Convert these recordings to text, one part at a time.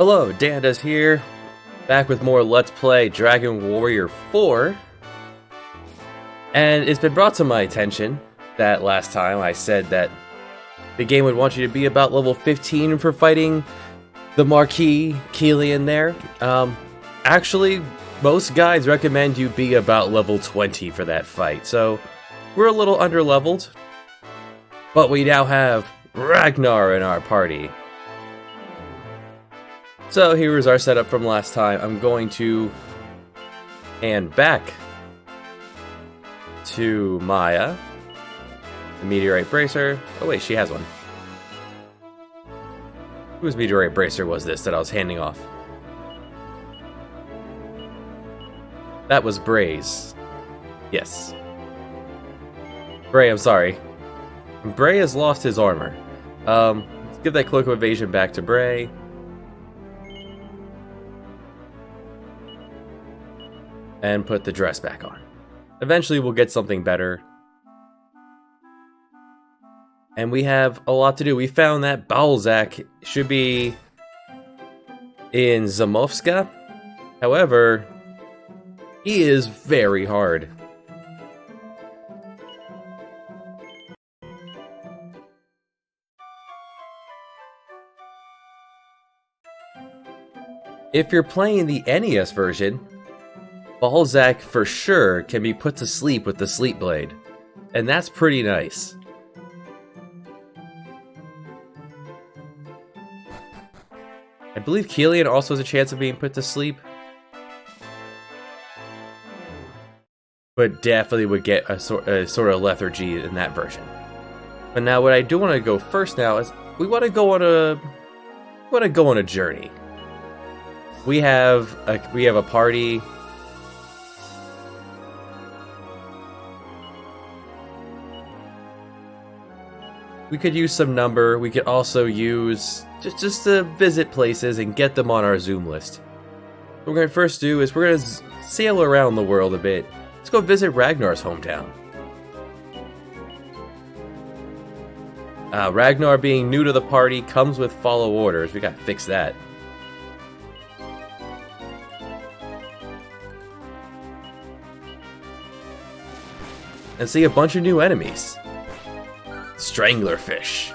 Hello, Dandas here, back with more Let's Play Dragon Warrior 4. And it's been brought to my attention that last time I said that the game would want you to be about level 15 for fighting the Marquis Keelian there. Actually, most guides recommend you be about level 20 for that fight, so we're a little under-leveled. But we now have Ragnar in our party. So here is our setup from last time. I'm going to hand back to Maya the Meteorite Bracer. Oh wait, she has one. Whose Meteorite Bracer was this that I was handing off? That was Bray's. Yes. Bray, I'm sorry. Bray has lost his armor. Let's give that Cloak of Evasion back to Bray. And put the dress back on. Eventually we'll get something better. And we have a lot to do. We found that Balzack should be in Zamovska. However, he is very hard. If you're playing the NES version, Balzack for sure can be put to sleep with the Sleep Blade, and that's pretty nice. I believe Keelian also has a chance of being put to sleep, but definitely would get a sort of lethargy in that version. But now, what I do want to go first now is we want to go on a journey. We have a party. We could use some number. We could also use just to visit places and get them on our Zoom list. What we're going to first do is we're going to sail around the world a bit. Let's go visit Ragnar's hometown. Ragnar being new to the party comes with follow orders. We got to fix that. And see a bunch of new enemies. Stranglerfish.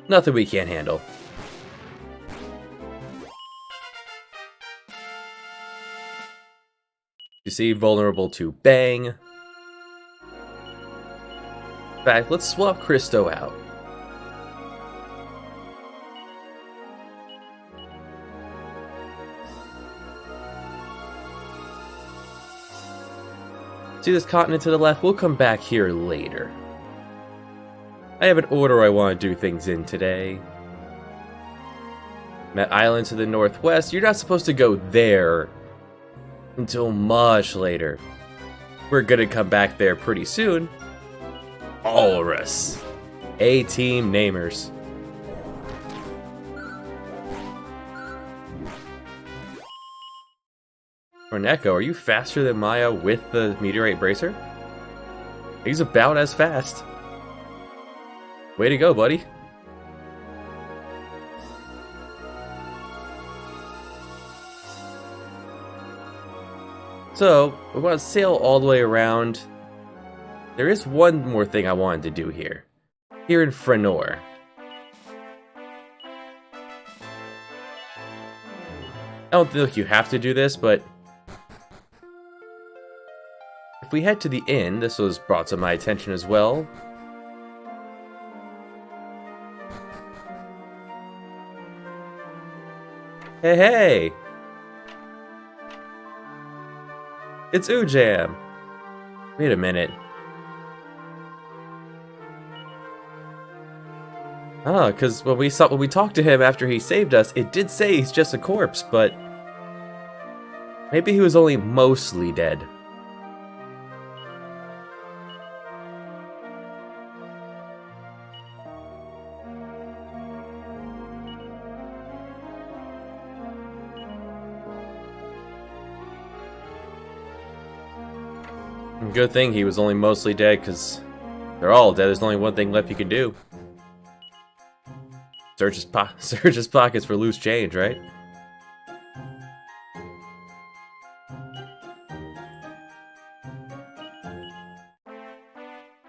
Nothing we can't handle. You see, vulnerable to bang. In fact, let's swap Christo out. See this continent to the left? We'll come back here later. I have an order I want to do things in today. Met Island to the northwest. You're not supposed to go there until much later. We're gonna come back there pretty soon. Alrus. A-team namers. Corneco, are you faster than Maya with the Meteorite Bracer? He's about as fast. Way to go, buddy. So, we're going to sail all the way around. There is one more thing I wanted to do here. Here in Frenor. I don't think you have to do this, but if we head to the inn, this was brought to my attention as well. Hey, hey! It's Ujam! Wait a minute. Ah, because when we talked to him after he saved us, it did say he's just a corpse, but maybe he was only mostly dead. Good thing he was only mostly dead, because they're all dead. There's only one thing left you can do. search his pockets for loose change, right?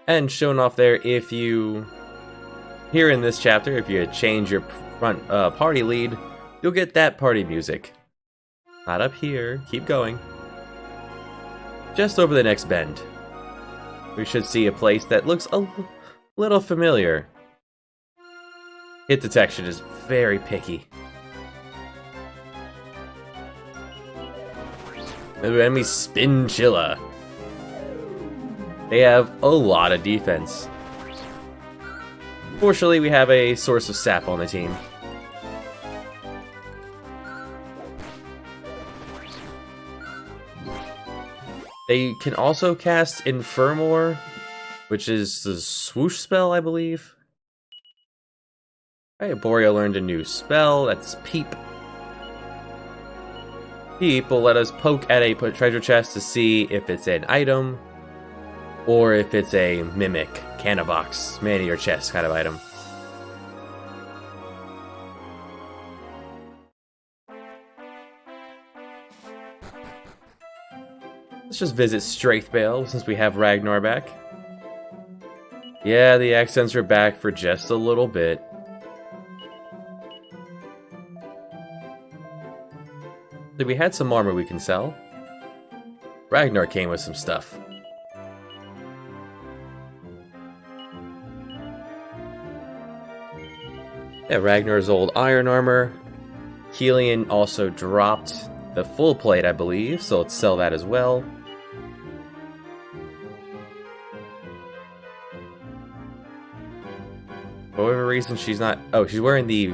And shown off there, if you here in this chapter, if you change your front party lead, you'll get that party music. Not up here. Keep going. Just over the next bend, we should see a place that looks a little familiar. Hit detection is very picky. The enemy Spinchilla. They have a lot of defense. Fortunately, we have a source of sap on the team. They can also cast Infirmor, which is the swoosh spell, I believe. Alright, Boreal learned a new spell, that's Peep. Peep will let us poke at a treasure chest to see if it's an item, or if it's a mimic, Canabox, man in your chest kind of item. Let's just visit Straithbale since we have Ragnar back. Yeah, the accents are back for just a little bit. We had some armor we can sell. Ragnar came with some stuff. Yeah, Ragnar's old iron armor. Keelian also dropped the full plate, I believe, so let's sell that as well. For whatever reason, she's not... Oh, she's wearing the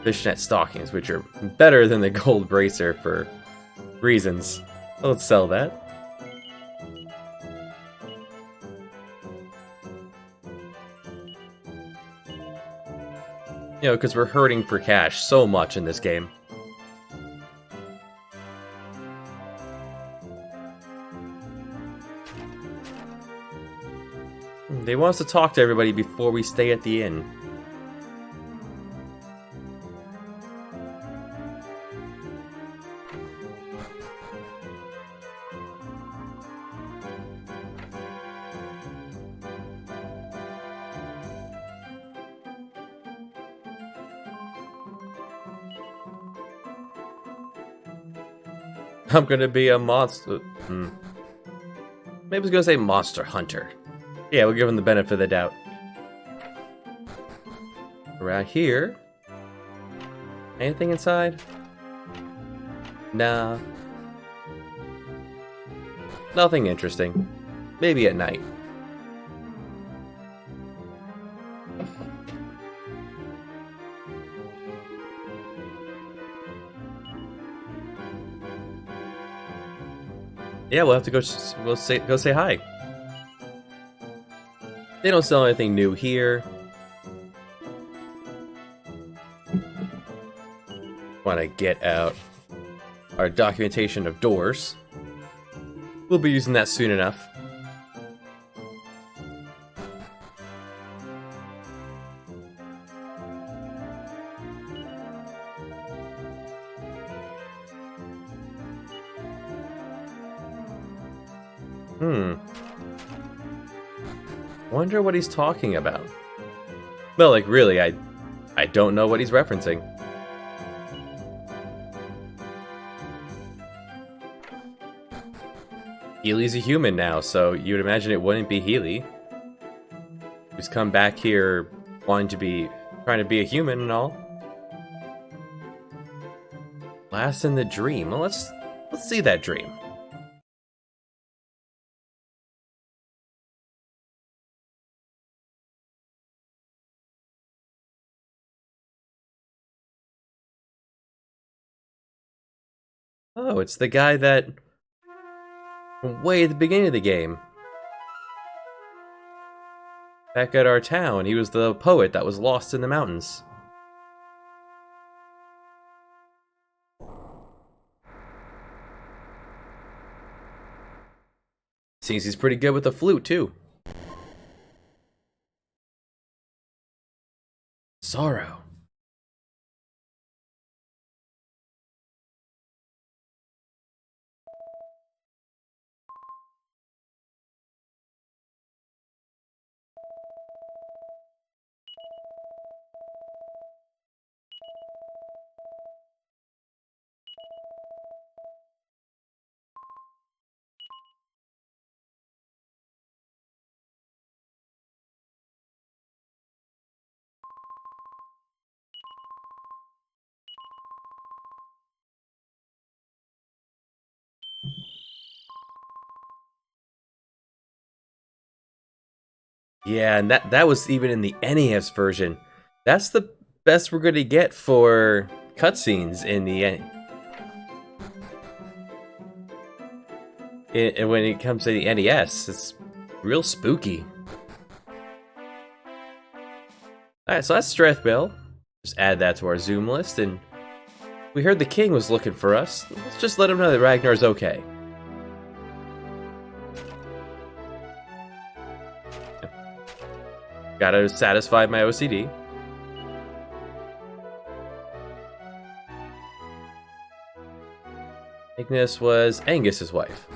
fishnet stockings, which are better than the gold bracer for reasons. So let's sell that. You know, because we're hurting for cash so much in this game. They want us to talk to everybody before we stay at the inn. I'm gonna be a monster. Maybe I was gonna say monster hunter. Yeah, we'll give him the benefit of the doubt. Around here. Anything inside? Nah. Nothing interesting. Maybe at night. Yeah, we'll have to go. Go say hi. They don't sell anything new here. Want to get out our documentation of doors. We'll be using that soon enough. Wonder what he's talking about. Well, like, really, I don't know what he's referencing. Healy's a human now, so you would imagine it wouldn't be Healy. He's come back here trying to be a human and all. Last in the dream. Well, let's see that dream. Oh, it's the guy that... way at the beginning of the game. Back at our town, he was the poet that was lost in the mountains. Seems he's pretty good with the flute, too. Sorrow. Yeah, and that was even in the NES version. That's the best we're gonna get for cutscenes in the and when it comes to the NES, it's real spooky. Alright, so that's Strathbell. Just add that to our Zoom list, and we heard the king was looking for us. Let's just let him know that Ragnar's okay. Gotta satisfy my OCD. Ignis was Angus's wife.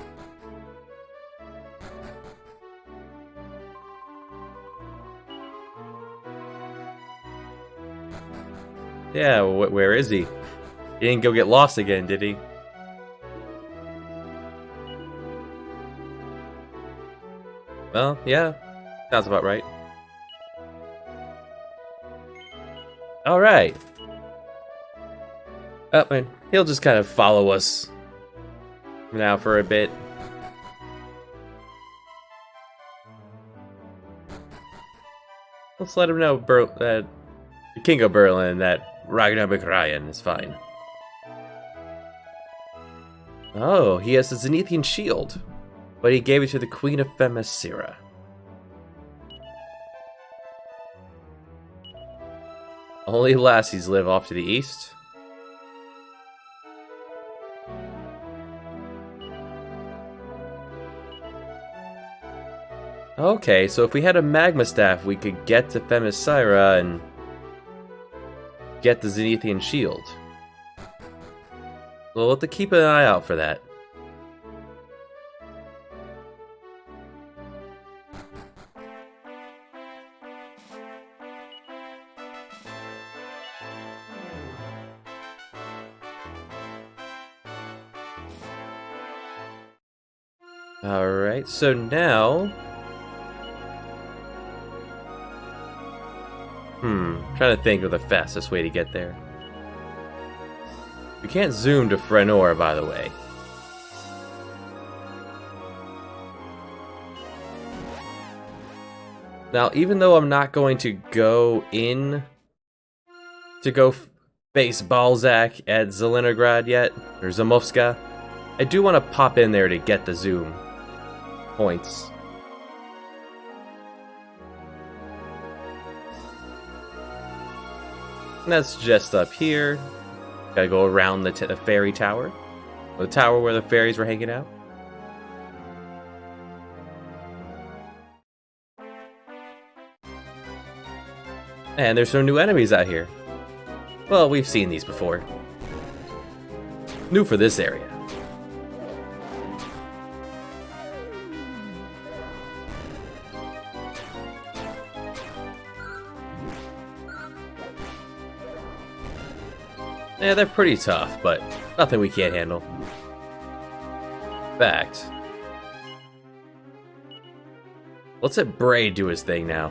Yeah, where is he? He didn't go get lost again, did he? Well, yeah. Sounds about right. Alright. Oh, and he'll just kind of follow us now for a bit. Let's let him know that the King of Berlin, that Ragnar Ryan is fine. Oh, he has a Zenithian shield, but he gave it to the Queen of Themyscira. Only lassies live off to the east. Okay, so if we had a magma staff, we could get to Themyscira and get the Zenithian shield. We'll have to keep an eye out for that. Alright, so now... trying to think of the fastest way to get there. We can't zoom to Frenor, by the way. Now, even though I'm not going to go in to go face Balzack at Zelenigrad yet, or Zamovska, I do want to pop in there to get the zoom points. And that's just up here. Gotta go around the ferry tower. The tower where the ferries were hanging out. And there's some new enemies out here. Well, we've seen these before. New for this area. Yeah, they're pretty tough, but nothing we can't handle. Fact. Let's let Bray do his thing now.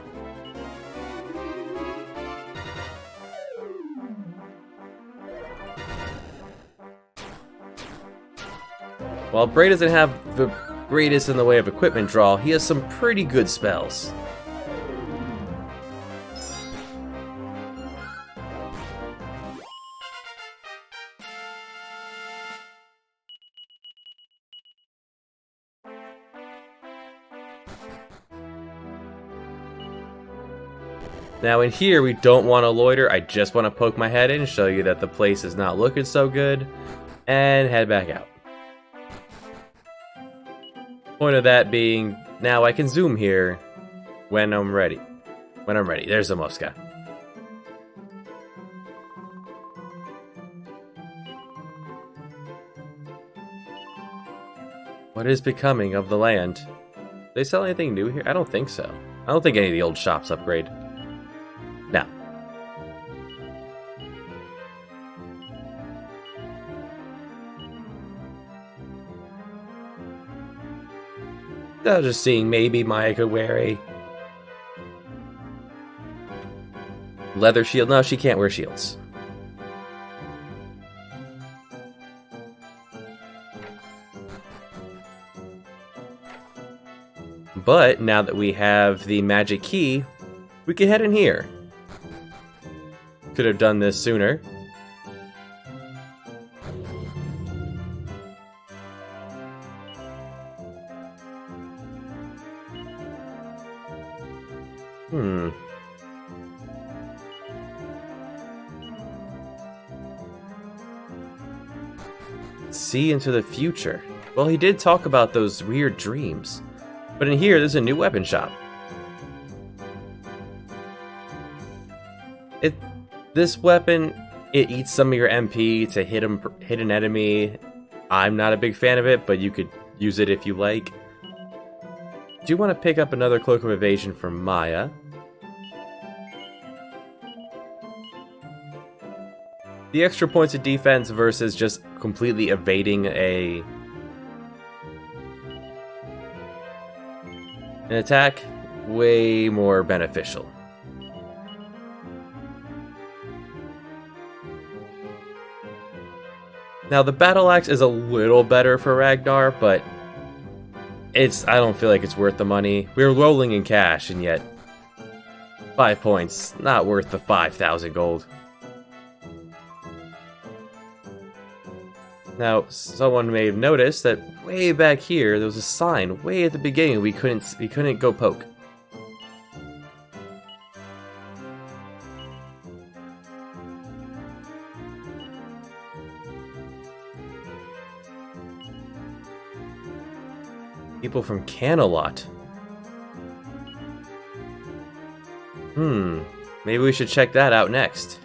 While Bray doesn't have the greatest in the way of equipment draw, he has some pretty good spells. Now in here, we don't want to loiter. I just want to poke my head in and show you that the place is not looking so good, and head back out. Point of that being, now I can zoom here when I'm ready. There's the Mosca. What is becoming of the land? Do they sell anything new here? I don't think so. I don't think any of the old shops upgrade. No. I was just seeing maybe Maya could wear a leather shield. No, she can't wear shields. But now that we have the magic key, we can head in here. Could have done this sooner. See into the future. Well, he did talk about those weird dreams. But in here, there's a new weapon shop. This weapon, it eats some of your MP to hit an enemy. I'm not a big fan of it, but you could use it if you like. Do you want to pick up another Cloak of Evasion from Maya? The extra points of defense versus just completely evading an attack, way more beneficial. Now the Battle Axe is a little better for Ragnar, but I don't feel like it's worth the money. We're rolling in cash, and yet 5 points, not worth the 5,000 gold. Now, someone may have noticed that way back here, there was a sign way at the beginning we couldn't go poke. People from Canalot. Maybe we should check that out next.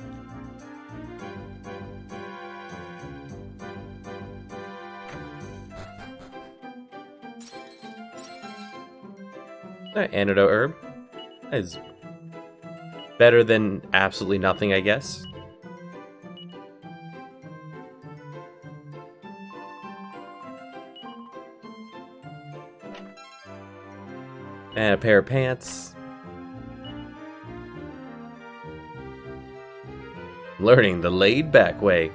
Antidote herb. That is better than absolutely nothing, I guess. And a pair of pants. Learning the laid-back way.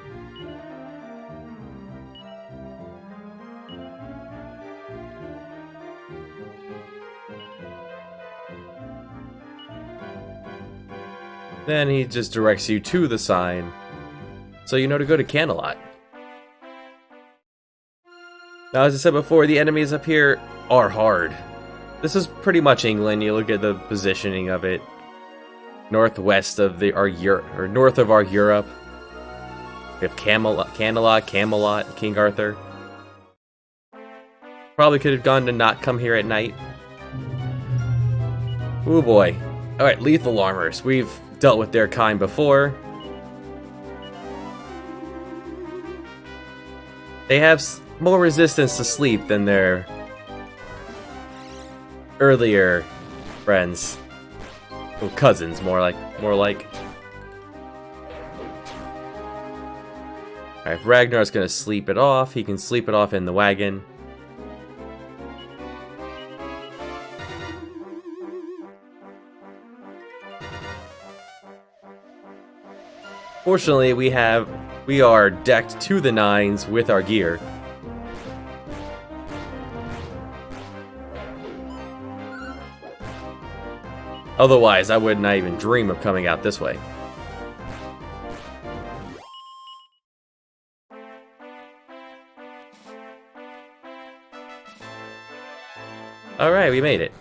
Then he just directs you to the sign, so you know to go to Canalot. Now, as I said before, the enemies up here are hard. This is pretty much England. You look at the positioning of it. Northwest of north of our Europe. We have Camelot, King Arthur. Probably could have gone to not come here at night. Oh boy. Alright, lethal armors. We've dealt with their kind before. They have more resistance to sleep than their earlier friends. Well, cousins, more like. Alright, if Ragnar's gonna sleep it off, he can sleep it off in the wagon. Fortunately, we are decked to the nines with our gear. Otherwise, I would not even dream of coming out this way. Alright, we made it.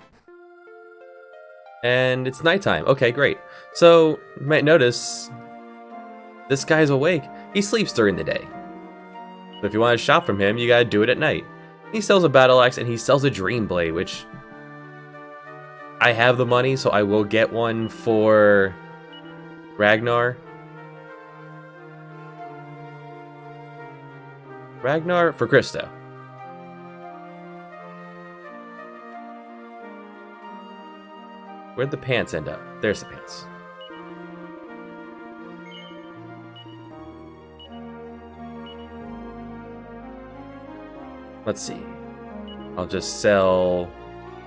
And it's nighttime. Okay, great. So, you might notice this guy's awake. He sleeps during the day. But if you want to shop from him, you gotta do it at night. He sells a battle axe and he sells a dream blade, which I have the money, so I will get one for Ragnar. Ragnar for Christo. Where'd the pants end up? There's the pants. Let's see. I'll just sell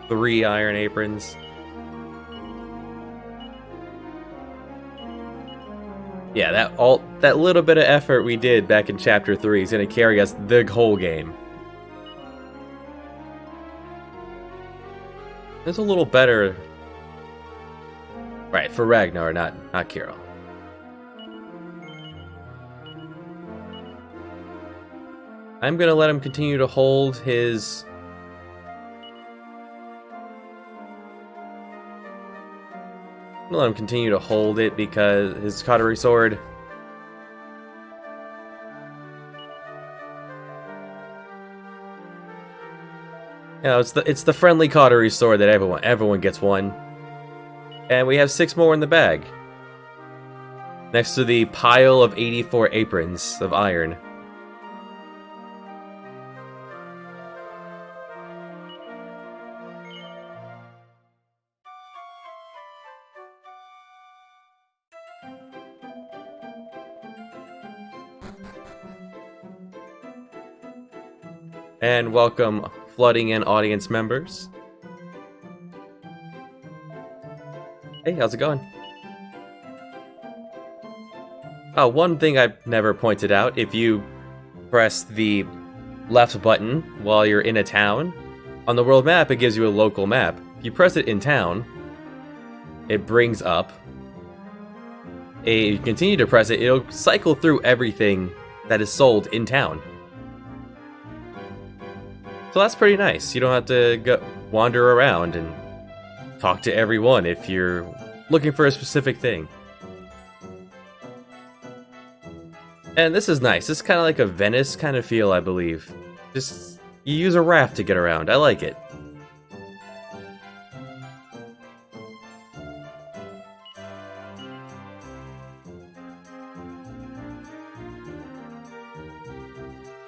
3 iron aprons. Yeah, that little bit of effort we did back in chapter 3 is gonna carry us the whole game. There's a little better. Right, for Ragnar, not Kirill. I'm gonna let him continue to hold his. I'm gonna let him continue to hold it because his cautery sword. You know, it's the friendly cautery sword that everyone gets one. And we have 6 more in the bag. Next to the pile of 84 aprons of iron. And welcome flooding in audience members. Hey, how's it going? Oh, one thing I've never pointed out, if you press the left button while you're in a town, on the world map it gives you a local map. If you press it in town, it brings up you continue to press it, it'll cycle through everything that is sold in town. So that's pretty nice. You don't have to go wander around and talk to everyone if you're looking for a specific thing. And this is nice. This is kind of like a Venice kind of feel, I believe. Just, you use a raft to get around. I like it.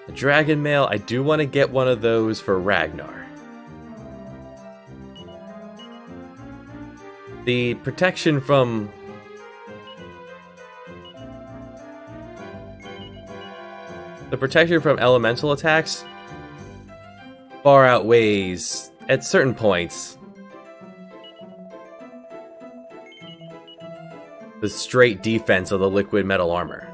The Dragon Mail, I do want to get one of those for Ragnar. The protection from elemental attacks far outweighs, at certain points, the straight defense of the liquid metal armor.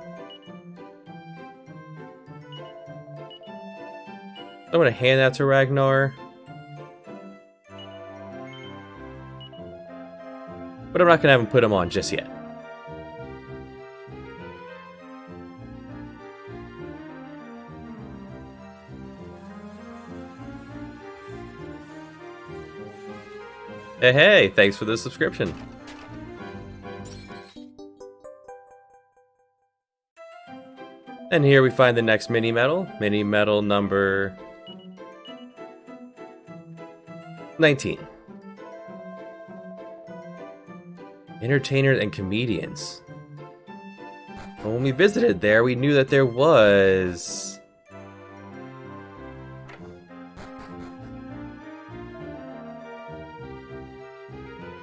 I'm gonna hand that to Ragnar. But I'm not gonna have him put him on just yet. Hey, thanks for the subscription. And here we find the next mini medal number 19. Entertainers and comedians. When we visited there, we knew that there was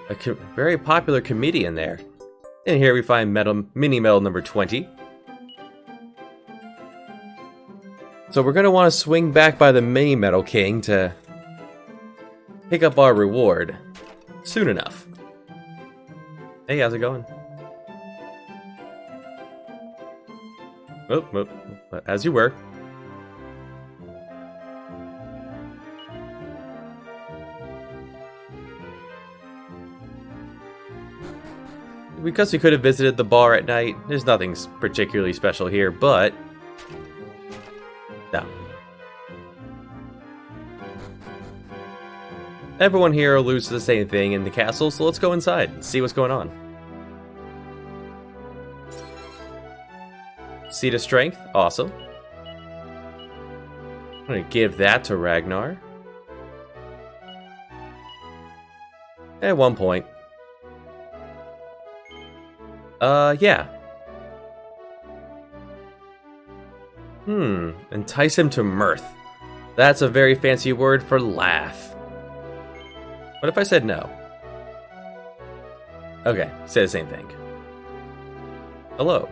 a very popular comedian there. And here we find mini medal number 20. So we're going to want to swing back by the mini medal king to pick up our reward soon enough. Hey, how's it going? Oh, as you were. Because we could have visited the bar at night, there's nothing particularly special here, but no. Everyone here alludes to the same thing in the castle, so let's go inside and see what's going on. Seat of Strength, awesome. I'm gonna give that to Ragnar. At one point. Yeah. Entice him to mirth. That's a very fancy word for laugh. What if I said no? Okay, say the same thing. Hello.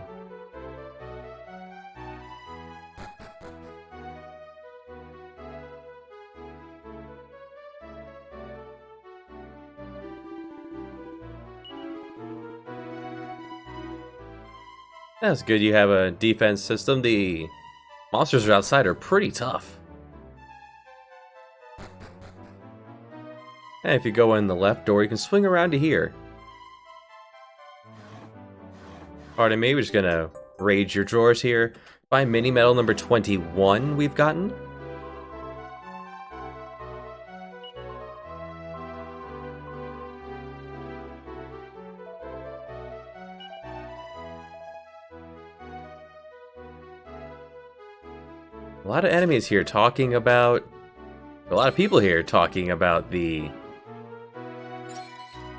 That's good you have a defense system. The monsters outside are pretty tough. And if you go in the left door, you can swing around to here. Pardon me, we're just gonna raid your drawers here. Find mini medal number 21 we've gotten. A lot of enemies here talking about... A lot of people here talking about the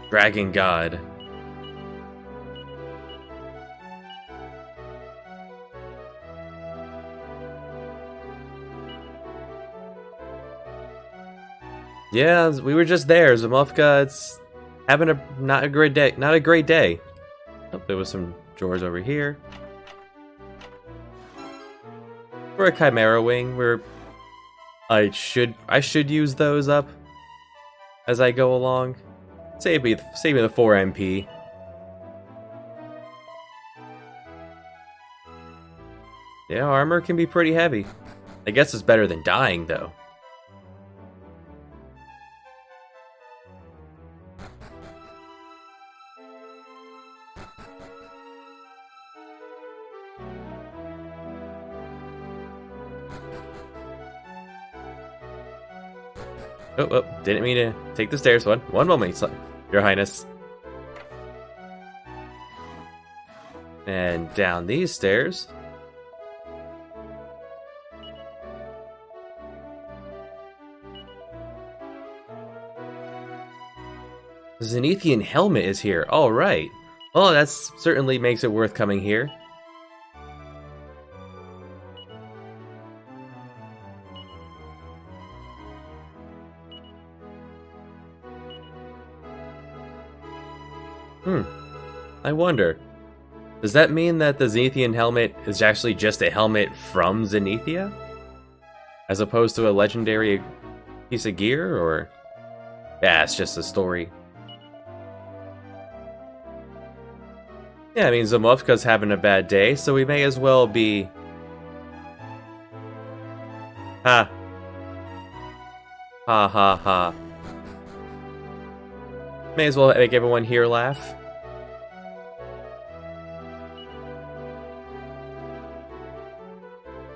Dragon God. Yeah, we were just there. Zamofka, having not a great day. Not a great day. Oh, there was some drawers over here. For a Chimera Wing, I should use those up as I go along. Save me the 4 MP. Yeah, armor can be pretty heavy. I guess it's better than dying though. Oh, didn't mean to take the stairs. One moment, Your Highness. And down these stairs. The Zenithian helmet is here. All right. Well, that certainly makes it worth coming here. I wonder, does that mean that the Zenithian helmet is actually just a helmet from Zenithia? As opposed to a legendary piece of gear, or... Yeah, it's just a story. Yeah, I mean, Zamovka's having a bad day, so we may as well be... Ha. Ha ha ha. May as well make everyone here laugh.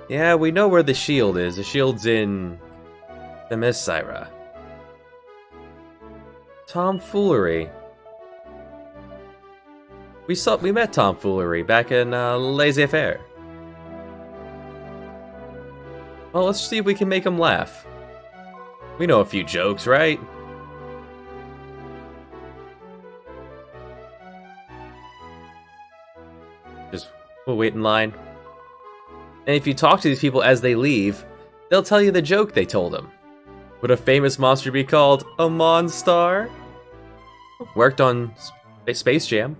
Yeah, we know where the shield is. The shield's in... the Messira. Tomfoolery. We met Tomfoolery back in Laissez-Faire. Well, let's see if we can make him laugh. We know a few jokes, right? We'll wait in line. And if you talk to these people as they leave, they'll tell you the joke they told them. Would a famous monster be called a Monstar? Worked on Space Jam.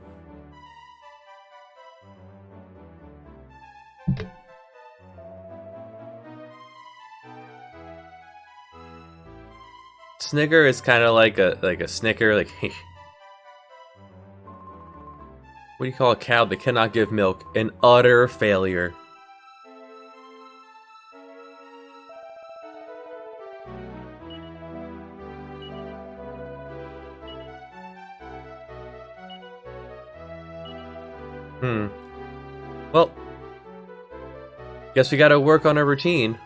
Snigger is kind of like a snicker, like what do you call a cow that cannot give milk? An utter failure. Well, guess we gotta work on our routine.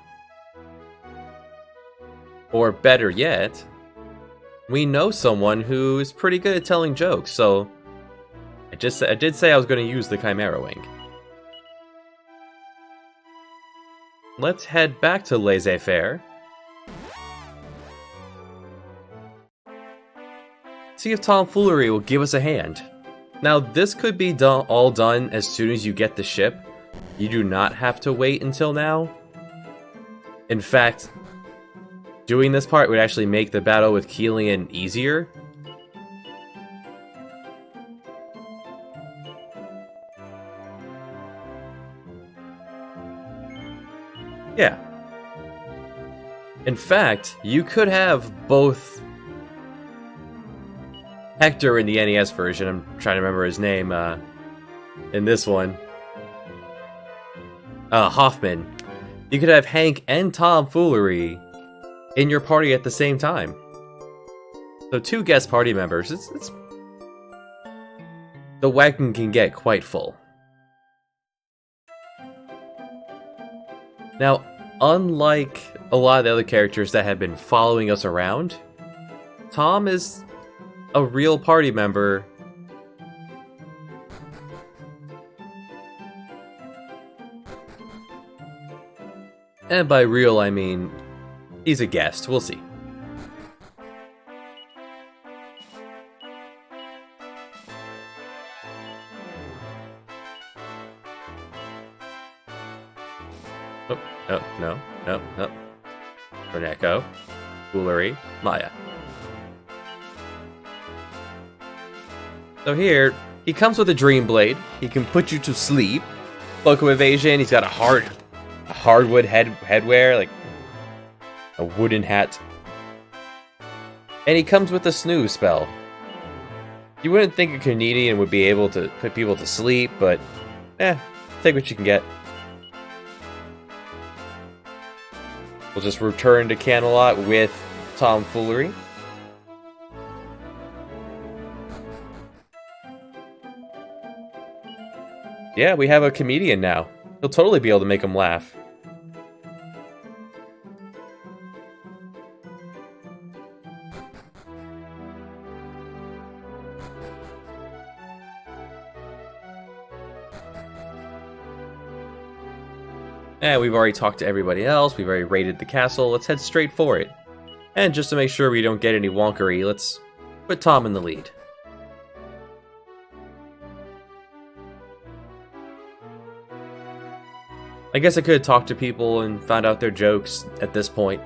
Or better yet, we know someone who is pretty good at telling jokes, so I did say I was going to use the Chimera Wing. Let's head back to Laissez-Faire. See if Tomfoolery will give us a hand. Now, this could be all done as soon as you get the ship. You do not have to wait until now. In fact, doing this part would actually make the battle with Keelian easier. Yeah. In fact, you could have both Hector in the NES version, I'm trying to remember his name, in this one. Hoffman. You could have Hank and Tom Foolery in your party at the same time. So 2 guest party members, it's the wagon can get quite full. Now, unlike a lot of the other characters that have been following us around, Tom is a real party member. And by real, I mean, he's a guest. We'll see. Oh, no. Reneko, Foolery, Maya. So here, he comes with a Dream Blade. He can put you to sleep. Cloak of Evasion, he's got a hardwood headwear, like a wooden hat. And he comes with a snooze spell. You wouldn't think a Canadian would be able to put people to sleep, but take what you can get. We'll just return to Camelot with Tom Foolery. Yeah, we have a comedian now. He'll totally be able to make him laugh. We've already talked to everybody else, we've already raided the castle, let's head straight for it. And just to make sure we don't get any wonkery, let's put Tom in the lead. I guess I could have talked to people and found out their jokes at this point.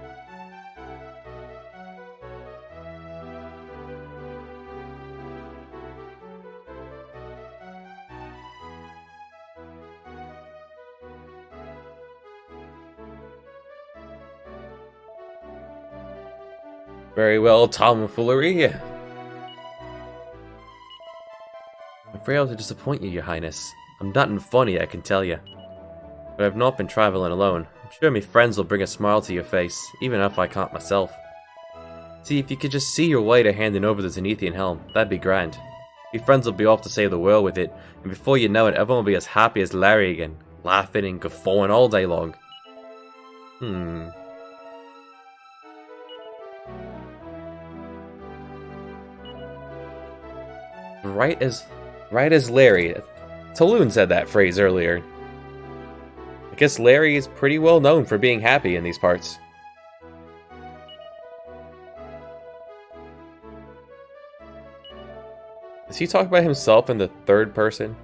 Very well, Tom Foolery. I'm afraid I have to disappoint you, Your Highness. I'm nothing funny, I can tell you. But I've not been traveling alone. I'm sure my friends will bring a smile to your face, even if I can't myself. See, if you could just see your way to handing over the Zenithian helm, that'd be grand. Your friends will be off to save the world with it, and before you know it, everyone will be as happy as Larry again, laughing and guffawing all day long. Right as Larry. Taloon said that phrase earlier. I guess Larry is pretty well known for being happy in these parts. Does he talk about himself in the third person?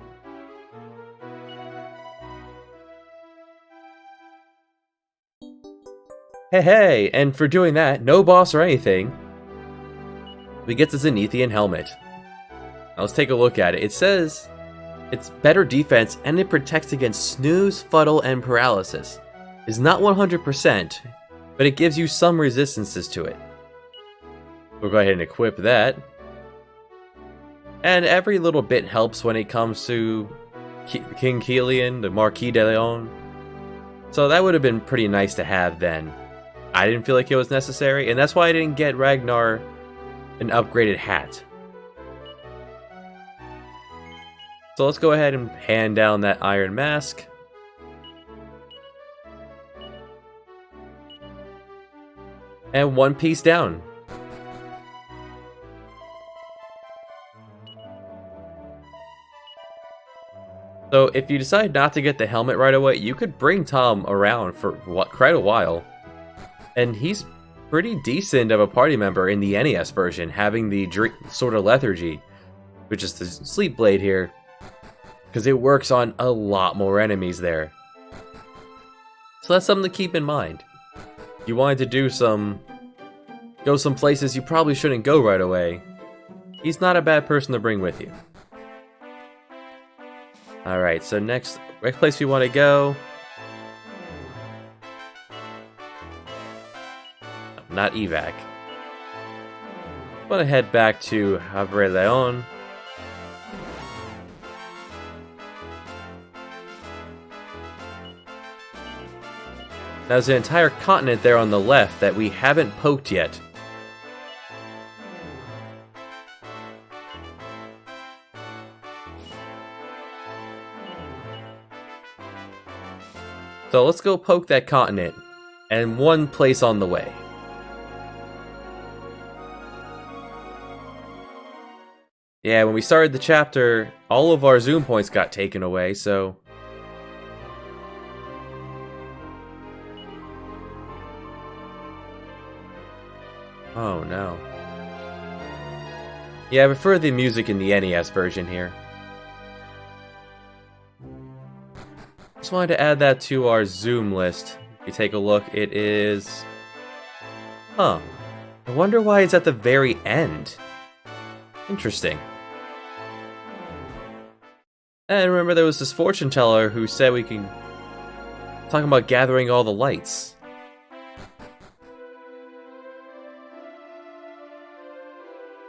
Hey, and for doing that, no boss or anything, we get the Zenithian helmet. Now let's take a look at it. It says it's better defense and it protects against snooze, fuddle, and paralysis. It's not 100%, but it gives you some resistances to it. We'll go ahead and equip that. And every little bit helps when it comes to King Kilian, the Marquis de Leon. So that would have been pretty nice to have then. I didn't feel like it was necessary, and that's why I didn't get Ragnar an upgraded hat. So let's go ahead and hand down that Iron Mask. And one piece down. So if you decide not to get the helmet right away, you could bring Tom around for quite a while. And he's pretty decent of a party member in the NES version, having the Sword of Lethargy, which is the Sleep Blade here, because it works on a lot more enemies there. So that's something to keep in mind. You wanted to go some places you probably shouldn't go right away. He's not a bad person to bring with you. Alright, so next place we want to go not evac. I'm gonna head back to Havre Leon. Now, there's an entire continent there on the left that we haven't poked yet. So let's go poke that continent, and one place on the way. Yeah, when we started the chapter, all of our zoom points got taken away, so... Oh no. Yeah, I prefer the music in the NES version here. Just wanted to add that to our zoom list. If you take a look, it is... Huh. I wonder why it's at the very end. Interesting. And remember, there was this fortune teller who said we can... Talking about gathering all the lights.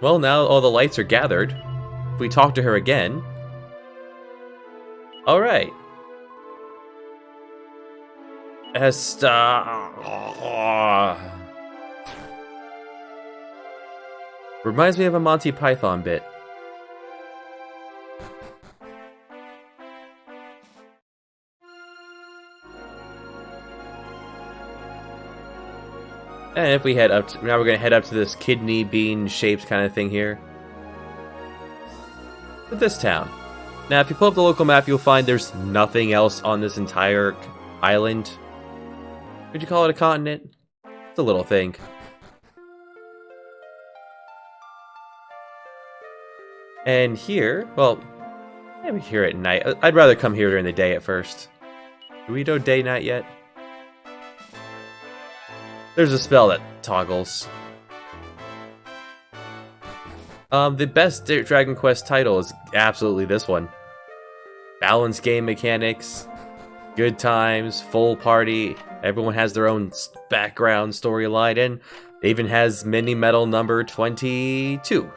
Well, now all the lights are gathered. If we talk to her again... Alright. Reminds me of a Monty Python bit. And if we head up to, now we're gonna head up to this kidney bean shaped kind of thing here. With this town. Now if you pull up the local map, you'll find there's nothing else on this entire island. Would you call it a continent? It's a little thing. And here, well, maybe here at night. I'd rather come here during the day at first. Do we know day-night yet? There's a spell that toggles. The best Dragon Quest title is absolutely this one. Balanced game mechanics, good times, full party, everyone has their own background storyline, and it even has mini medal number 22.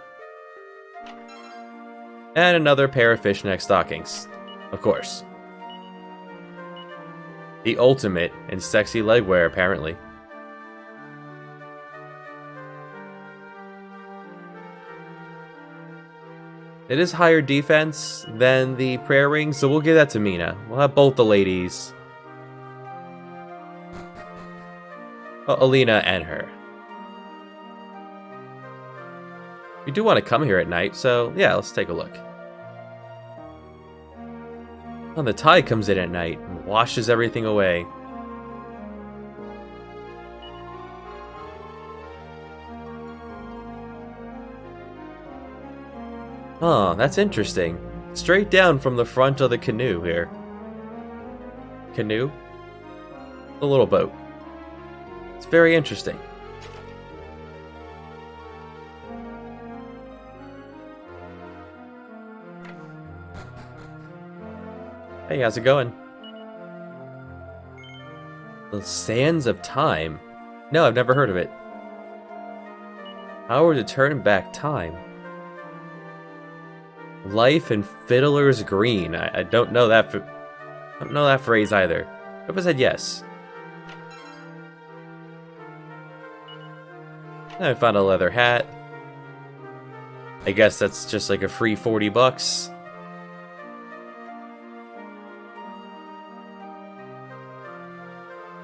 And another pair of fishneck stockings, of course. The ultimate in sexy legwear, apparently. It is higher defense than the prayer ring, so we'll give that to Mina. We'll have both the ladies. Well, Alina and her. We do want to come here at night, so yeah, let's take a look. Oh, the tide comes in at night and washes everything away. Oh, that's interesting. Straight down from the front of the canoe here. Canoe? The little boat. It's very interesting. Hey, how's it going? The Sands of Time? No, I've never heard of it. Power to turn back time. Life in Fiddler's Green. I don't know that. I don't know that phrase either. I would have said yes. I found a leather hat. I guess that's just like a free 40 bucks.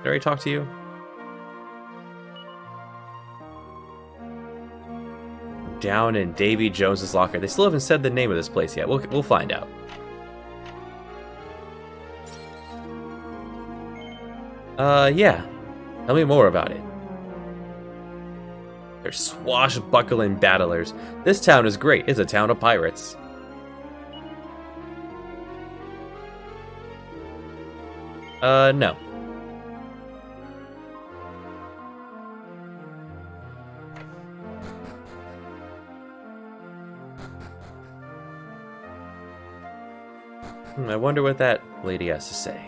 Did I already talk to you? Down in Davy Jones's locker. They still haven't said the name of this place yet. We'll find out. Yeah. Tell me more about it. They're swashbuckling battlers. This town is great. It's a town of pirates. No. I wonder what that lady has to say.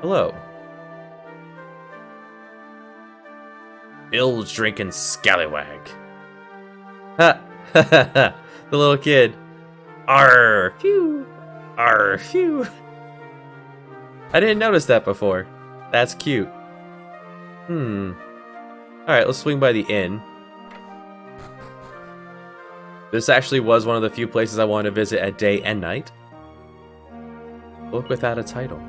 Hello. bilge drinking scallywag. Ha! Ha ha ha! The little kid. Arr! Phew! Arr! Phew! I didn't notice that before. That's cute. Alright, let's swing by the inn. This actually was one of the few places I wanted to visit at day and night. Book without a title.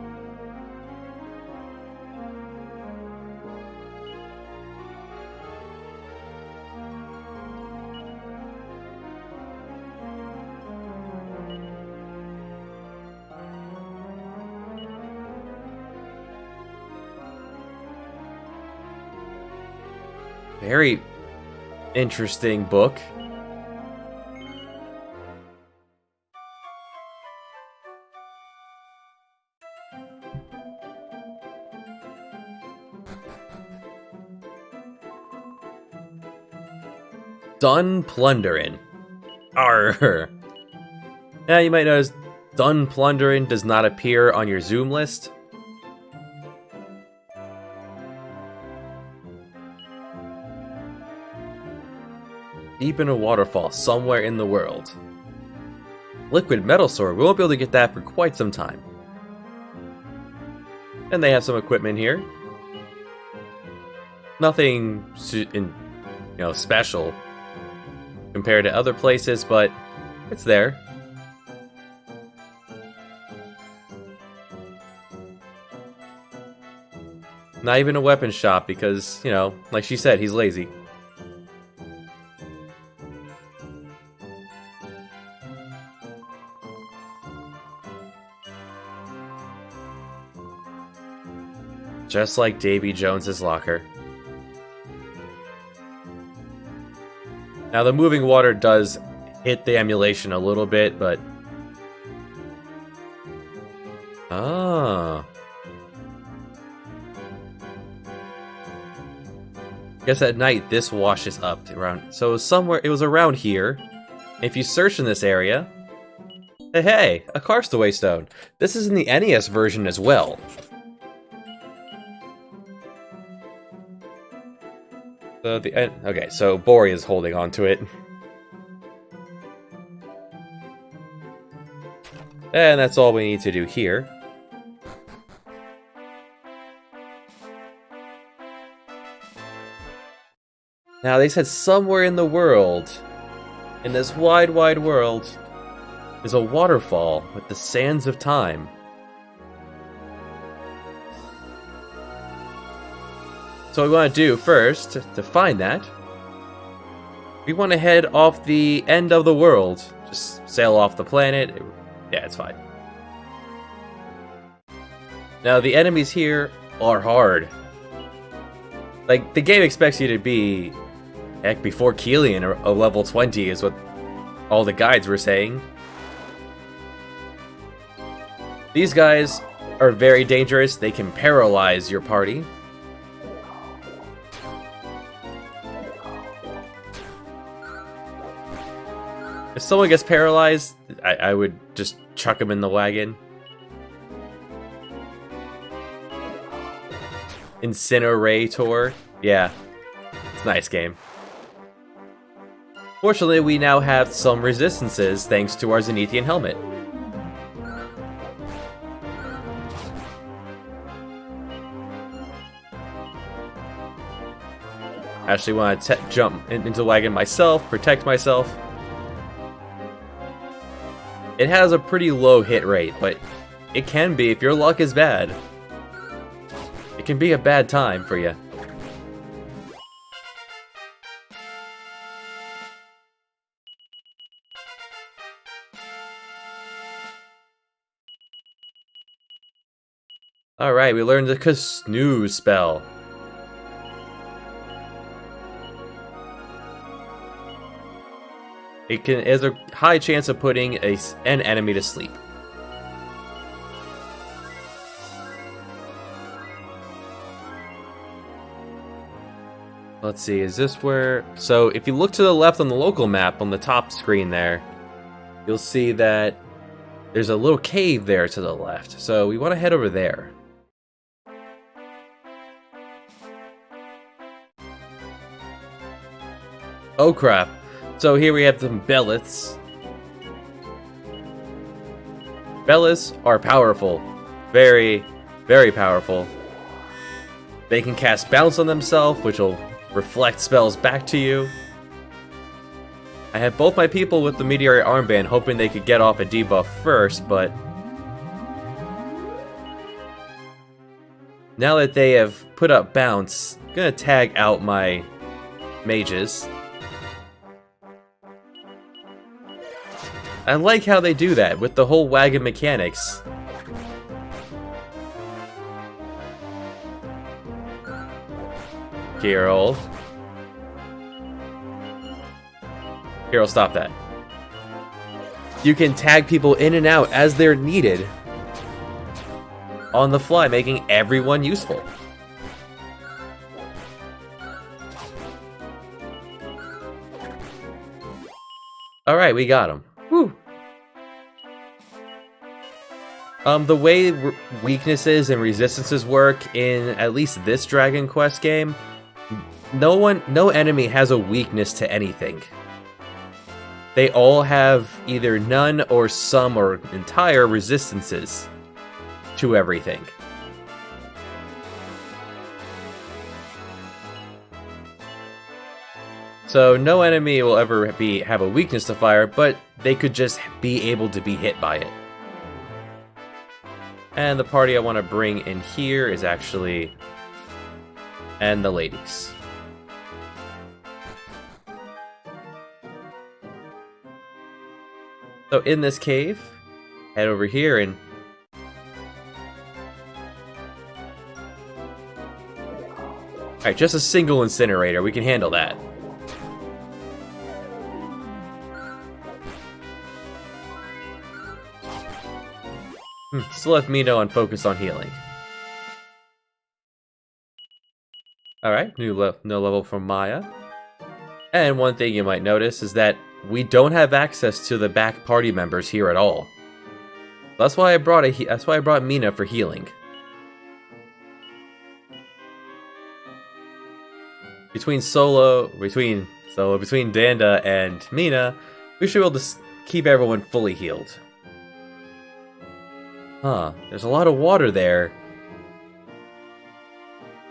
Very interesting book. Done plundering. Arr. Now you might notice done plundering does not appear on your Zoom list. Deep in a waterfall somewhere in the world. Liquid metal sword. We won't be able to get that for quite some time. And they have some equipment here. Nothing special compared to other places, but it's there. Not even a weapon shop because, like she said, he's lazy. Just like Davy Jones's locker. Now the moving water does hit the emulation a little bit, but... Ah. I guess at night this washes up around... So it was around here. If you search in this area... Hey, a Carstaway Stone. This is in the NES version as well. Okay, so Bori is holding on to it. And that's all we need to do here. Now, they said somewhere in the world, in this wide, wide world, is a waterfall with the sands of time. So what we want to do first, to find that, we want to head off the end of the world. Just sail off the planet. Yeah, it's fine. Now, the enemies here are hard. Like, the game expects you to be, heck, before Keelian, a level 20 is what all the guides were saying. These guys are very dangerous. They can paralyze your party. If someone gets paralyzed, I would just chuck him in the wagon. Incinerator. Yeah. It's a nice game. Fortunately, we now have some resistances thanks to our Zenithian helmet. I actually want to jump into the wagon myself, protect myself. It has a pretty low hit rate, but it can be, if your luck is bad, it can be a bad time for you. Alright, we learned the Snooze spell. It has a high chance of putting an enemy to sleep. Let's see, is this where... So, if you look to the left on the local map, on the top screen there, you'll see that there's a little cave there to the left. So, we want to head over there. Oh crap. So here we have some Beliths. Beliths are powerful. Very, very powerful. They can cast Bounce on themselves, which will reflect spells back to you. I have both my people with the Meteorite Armband, hoping they could get off a debuff first, but now that they have put up Bounce, I'm gonna tag out my mages. I like how they do that with the whole wagon mechanics. Carol. Carol, stop that. You can tag people in and out as they're needed on the fly, making everyone useful. Alright, we got him. Whew. The way weaknesses and resistances work in at least this Dragon Quest game, no enemy has a weakness to anything. They all have either none or some or entire resistances to everything. So no enemy will ever have a weakness to fire, but they could just be able to be hit by it. And the party I want to bring in here is actually... and the ladies. So in this cave, head over here and... Alright, just a single incinerator, we can handle that. Still left Mino and focus on healing. Alright, no level from Maya. And one thing you might notice is that we don't have access to the back party members here at all. That's why I brought Mina for healing. Between Danda and Mina, we should be able to keep everyone fully healed. Huh, there's a lot of water there.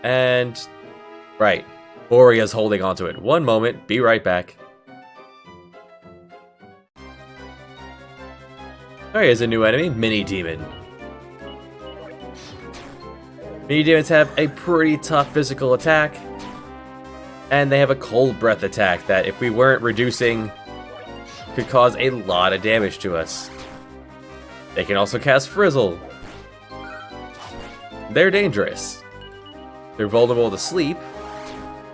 And... right, Boria's holding onto it. One moment, be right back. Here's a new enemy, Mini Demon. Mini Demons have a pretty tough physical attack. And they have a cold breath attack that, if we weren't reducing, could cause a lot of damage to us. They can also cast Frizzle. They're dangerous. They're vulnerable to sleep.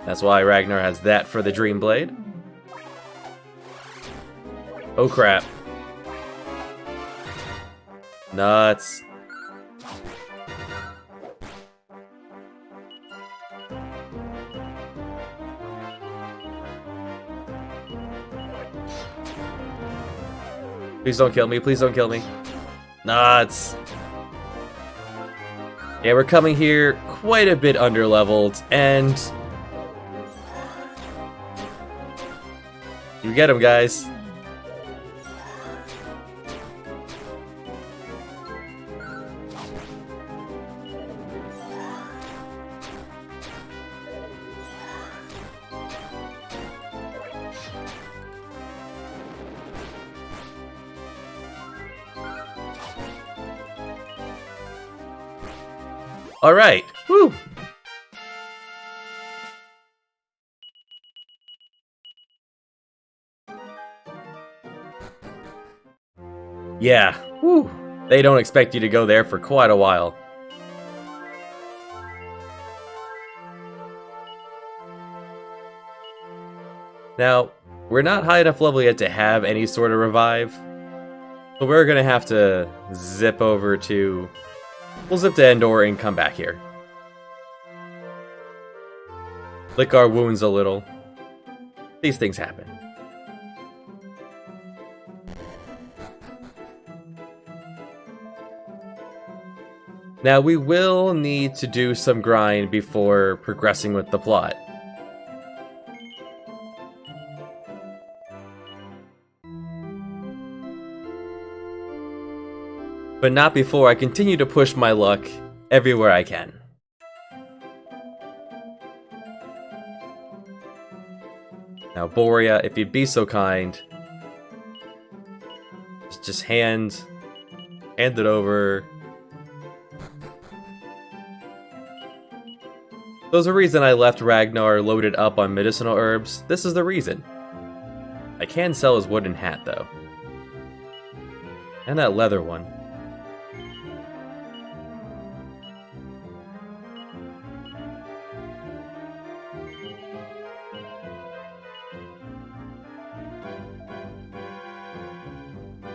That's why Ragnar has that for the Dream Blade. Oh crap. Nuts. Please don't kill me, please don't kill me. Nuts. Yeah, we're coming here quite a bit underleveled, and... you get him, guys. All right. Woo. Yeah. Woo. They don't expect you to go there for quite a while. Now, we're not high enough level yet to have any sort of revive. So we're gonna have to zip over to... we'll zip to Endor and come back here. Lick our wounds a little. These things happen. Now we will need to do some grind before progressing with the plot. but not before I continue to push my luck everywhere I can. Now, Borea, if you'd be so kind, just hand it over. There's a reason I left Ragnar loaded up on medicinal herbs. This is the reason. I can sell his wooden hat, though. And that leather one.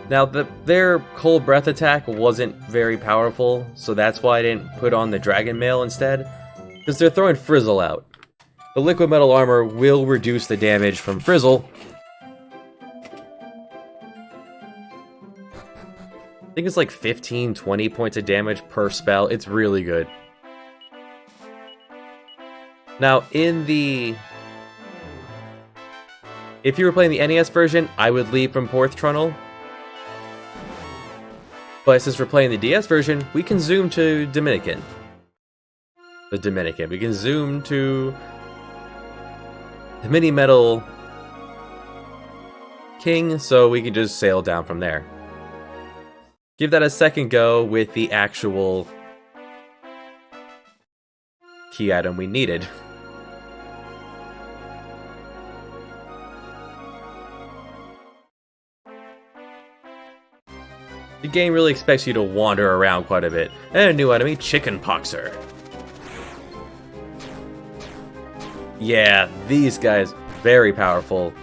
Now, their cold breath attack wasn't very powerful, so that's why I didn't put on the dragon mail instead, because they're throwing Frizzle out. The liquid metal armor will reduce the damage from Frizzle. I think it's like 15, 20 points of damage per spell. It's really good. Now, if you were playing the NES version, I would leave from Porth Trunnel. But since we're playing the DS version, we can zoom to Dominican. We can zoom to the Mini Metal King, so we can just sail down from there. Give that a second go with the actual key item we needed. The game really expects you to wander around quite a bit. And a new enemy, Chicken Poxer. Yeah, these guys, very powerful.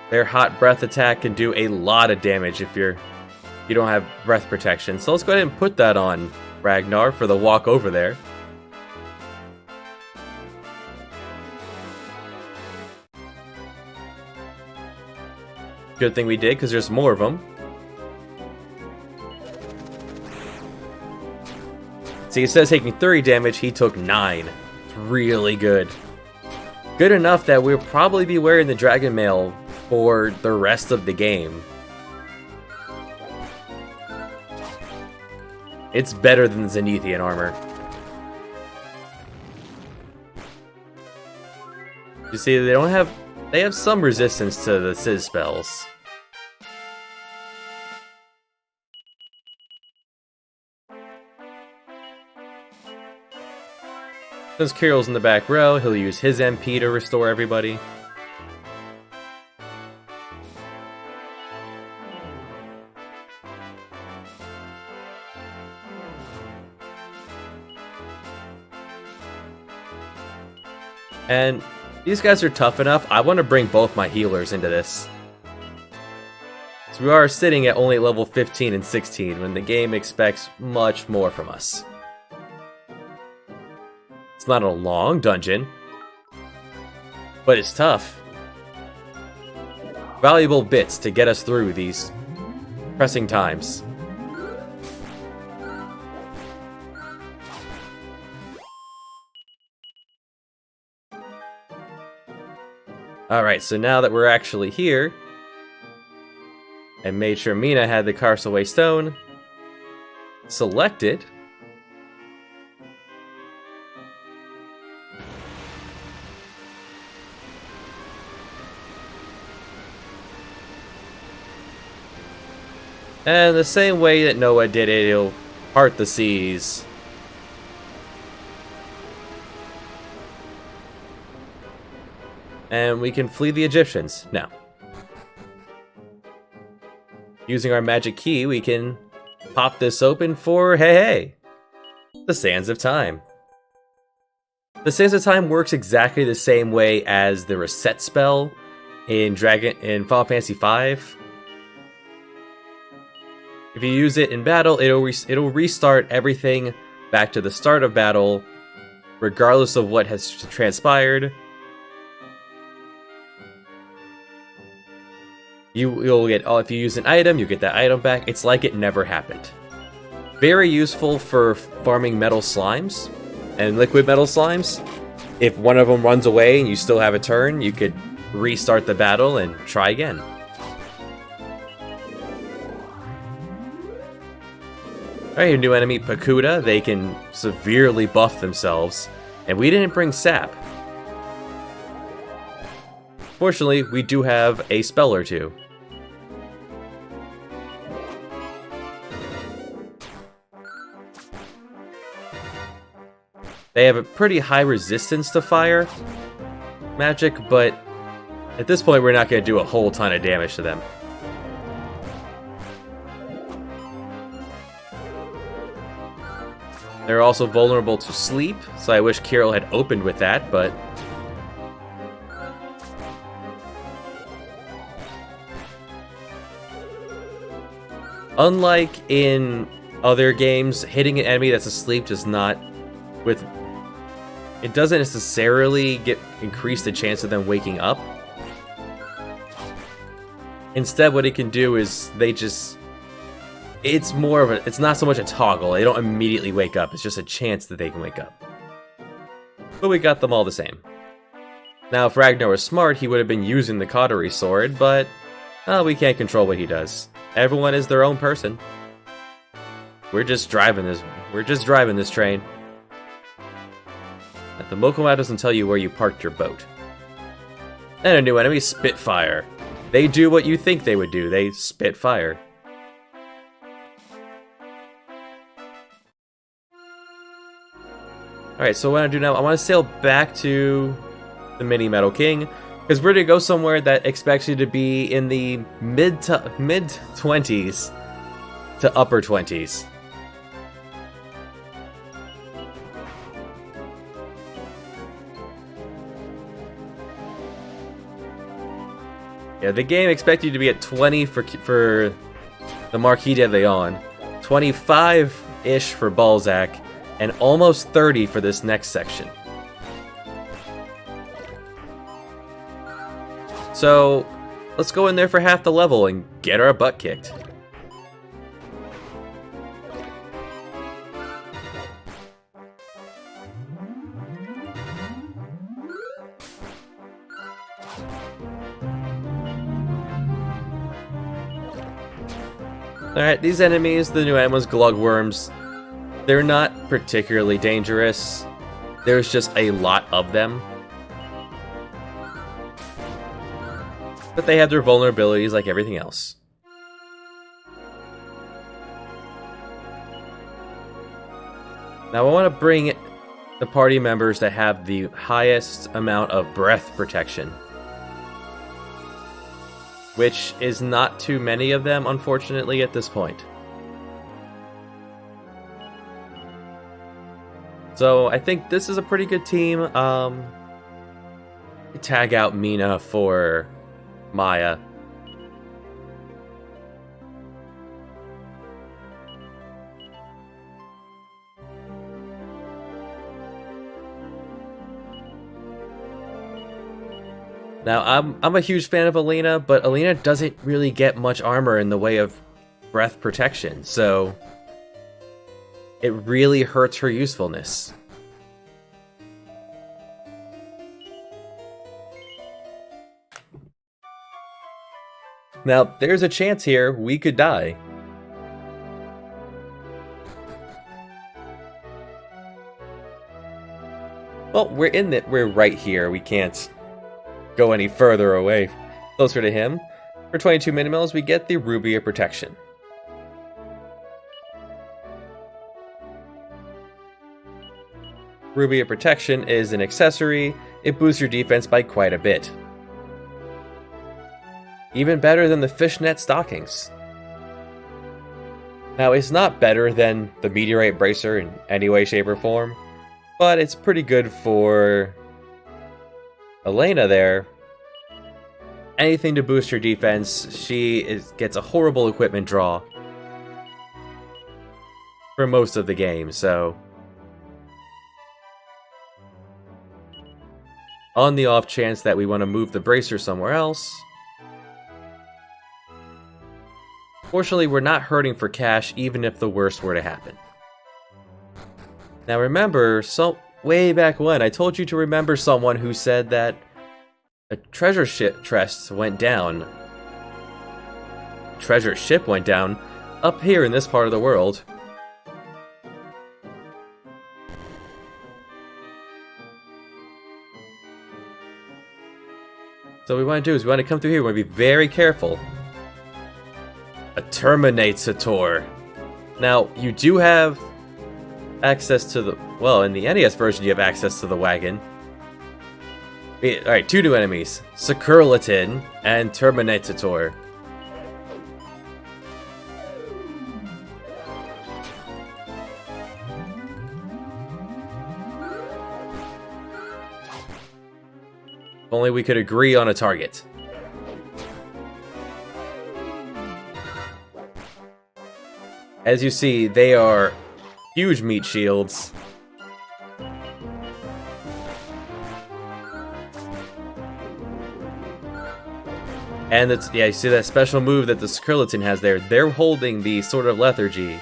Their hot breath attack can do a lot of damage if you don't have breath protection. So let's go ahead and put that on Ragnar for the walk over there. Good thing we did, because there's more of them. See, instead of taking 30 damage, he took 9. It's really good. Good enough that we'll probably be wearing the Dragon Mail for the rest of the game. It's better than Zenithian armor. You see, they have some resistance to the Sizz spells. Since Kirill's in the back row, he'll use his MP to restore everybody. And these guys are tough enough. I want to bring both my healers into this. So we are sitting at only level 15 and 16 when the game expects much more from us. It's not a long dungeon, but it's tough. Valuable bits to get us through these pressing times. Alright, so now that we're actually here, and made sure Mina had the Carsaway Stone selected, and the same way that Noah did it, he'll part the seas. And we can flee the Egyptians. Now, using our magic key, we can pop this open for, hey, the Sands of Time. The Sands of Time works exactly the same way as the reset spell in Final Fantasy V. If you use it in battle, it'll restart everything back to the start of battle, regardless of what has transpired. You'll get, oh, if you use an item, you get that item back. It's like it never happened. Very useful for farming metal slimes and liquid metal slimes. If one of them runs away and you still have a turn, you could restart the battle and try again. Alright, a new enemy, Pakuda. They can severely buff themselves. And we didn't bring sap. Fortunately, we do have a spell or two. They have a pretty high resistance to fire magic, but at this point we're not going to do a whole ton of damage to them. They're also vulnerable to sleep, so I wish Kirill had opened with that, but... Unlike in other games, hitting an enemy that's asleep does not... It doesn't necessarily increase the chance of them waking up. Instead, what it can do is it's more of it's not so much a toggle. They don't immediately wake up. It's just a chance that they can wake up. But we got them all the same. Now, if Ragnar was smart, he would have been using the cautery sword, but we can't control what he does. Everyone is their own person. We're just driving this train. The Mokomau doesn't tell you where you parked your boat. And a new enemy, Spitfire. They do what you think they would do. They spit fire. Alright, so what I want to do now, I want to sail back to the Mini Metal King, because we're going to go somewhere that expects you to be in the mid-20s to upper 20s. Yeah, the game expects you to be at 20 for the Marquis de Leon, 25-ish for Balzack, and almost 30 for this next section. So, let's go in there for half the level and get our butt kicked. Alright, these enemies, the new enemies, Glugworms, they're not particularly dangerous. There's just a lot of them. But they have their vulnerabilities like everything else. Now I want to bring the party members that have the highest amount of breath protection. Which is not too many of them, unfortunately, at this point. So I think this is a pretty good team. Tag out Mina for Maya. Now, I'm a huge fan of Alina, but Alina doesn't really get much armor in the way of breath protection, so it really hurts her usefulness. Now, there's a chance here we could die. Well, we're right here. We can't go any further away, closer to him. For 22 minimils, we get the Ruby of Protection. Ruby of Protection is an accessory. It boosts your defense by quite a bit. Even better than the fishnet stockings. Now, it's not better than the Meteorite Bracer in any way, shape, or form, but it's pretty good for Elena there. Anything to boost her defense. She gets a horrible equipment draw for most of the game, so on the off chance that we want to move the bracer somewhere else, Fortunately, we're not hurting for cash even if the worst were to happen. Now remember, way back when, I told you to remember someone who said that a treasure ship went down. Treasure ship went down up here in this part of the world. So what we want to do is we want to come through here. We want to be very careful. A Terminator. Now, you do have access to the... Well, in the NES version, you have access to the wagon. Alright, two new enemies. Securlatin and Terminator. If only we could agree on a target. As you see, they are huge meat shields. And it's, yeah, you see that special move that the Skeleton has there. They're holding the Sword of Lethargy,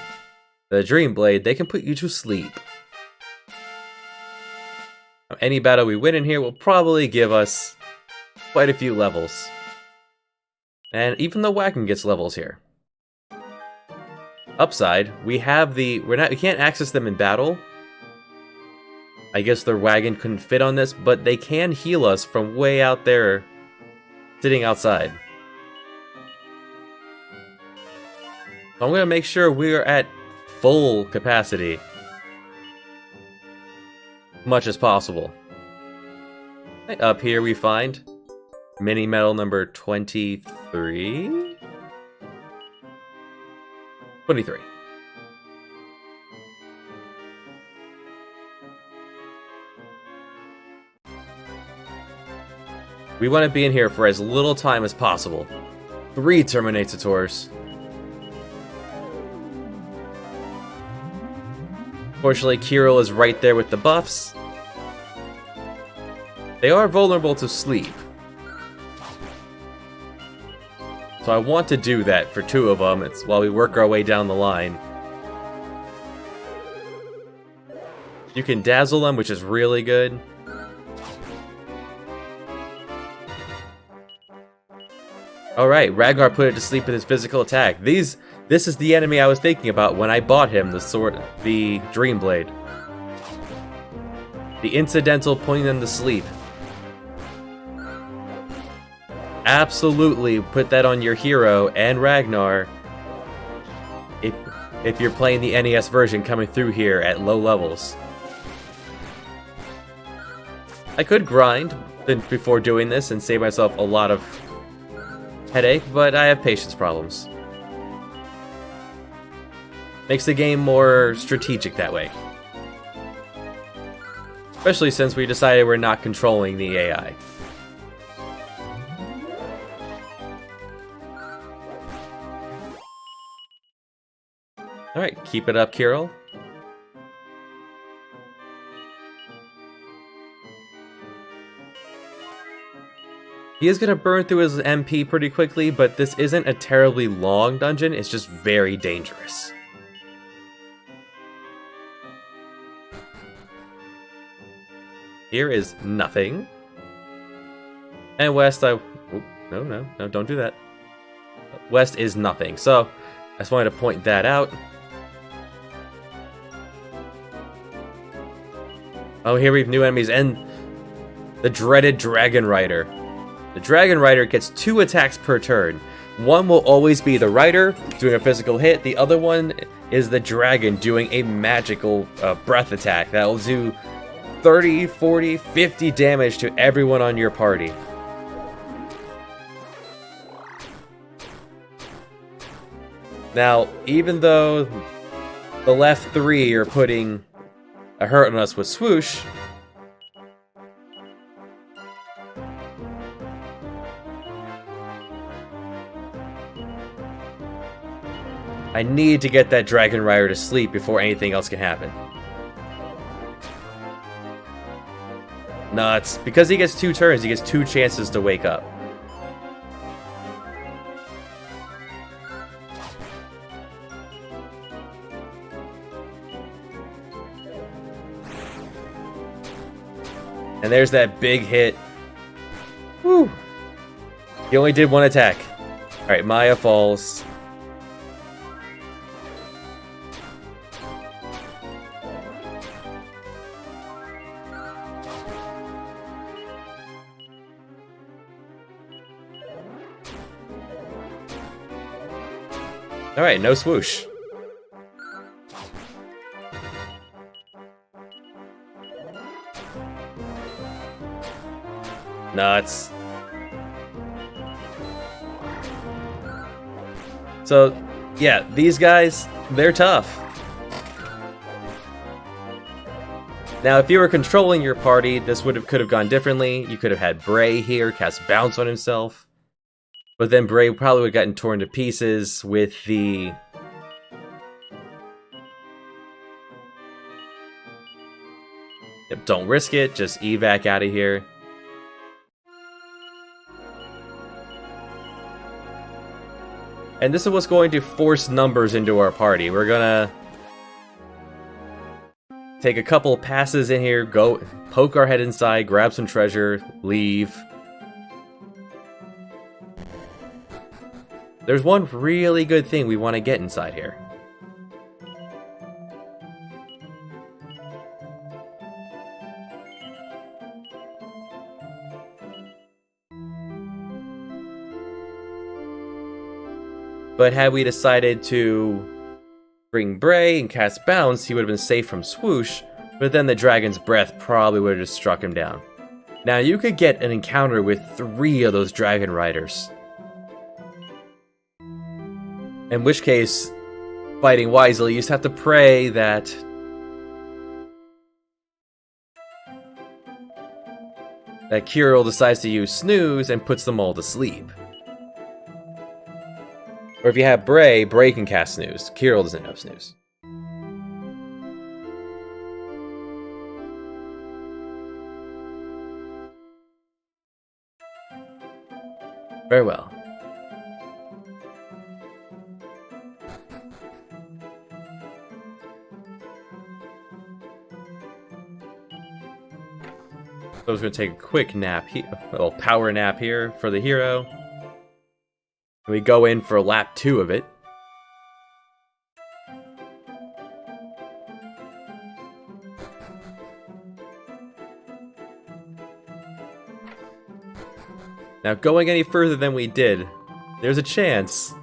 the Dream Blade. They can put you to sleep. Any battle we win in here will probably give us quite a few levels. And even the wagon gets levels here. Upside, we have we can't access them in battle. I guess their wagon couldn't fit on this, but they can heal us from way out there, sitting outside. So I'm gonna make sure we are at full capacity. Much as possible. Right, up here we find mini medal number 23? 23. We want to be in here for as little time as possible. 3 Terminators. Fortunately, Kirill is right there with the buffs. They are vulnerable to sleep. So I want to do that for 2 of them. It's while we work our way down the line. You can dazzle them, which is really good. Alright, Ragnar put it to sleep with his physical attack. This is the enemy I was thinking about when I bought him the Dream Blade. The incidental putting them to sleep. Absolutely put that on your hero and Ragnar if you're playing the NES version coming through here at low levels. I could grind before doing this and save myself a lot of headache, but I have patience problems. Makes the game more strategic that way. Especially since we decided we're not controlling the AI. Alright, keep it up, Kirill. He is going to burn through his MP pretty quickly, but this isn't a terribly long dungeon, it's just very dangerous. Here is nothing. And west, no, don't do that. West is nothing, so I just wanted to point that out. Oh, here we have new enemies, and the dreaded Dragon Rider. The Dragon Rider gets 2 attacks per turn. One will always be the Rider, doing a physical hit. The other one is the Dragon, doing a magical breath attack that will do 30, 40, 50 damage to everyone on your party. Now, even though the left 3 are putting a hurt on us with swoosh, I need to get that Dragon Rider to sleep before anything else can happen. Nuts. Because he gets 2 turns, he gets 2 chances to wake up. And there's that big hit. Whew. He only did one attack. Alright, Maya falls. Alright, no swoosh. Nuts. So, yeah, these guys, they're tough. Now, if you were controlling your party, this could have gone differently. You could have had Bray here cast Bounce on himself. But then Bray probably would have gotten torn to pieces with the... Yep, don't risk it, just evac out of here. And this is what's going to force numbers into our party. We're gonna take a couple passes in here, go poke our head inside, grab some treasure, leave. There's one really good thing we want to get inside here. But had we decided to bring Bray and cast Bounce, he would have been safe from Swoosh, but then the Dragon's Breath probably would have just struck him down. Now you could get an encounter with 3 of those Dragon Riders. In which case, fighting wisely, you just have to pray that Kirill decides to use Snooze and puts them all to sleep. Or if you have Bray, Bray can cast Snooze. Kirill doesn't have Snooze. Very well. So I was going to take a quick nap here, a little power nap here for the hero. And we go in for lap 2 of it. Now, going any further than we did, there's a chance.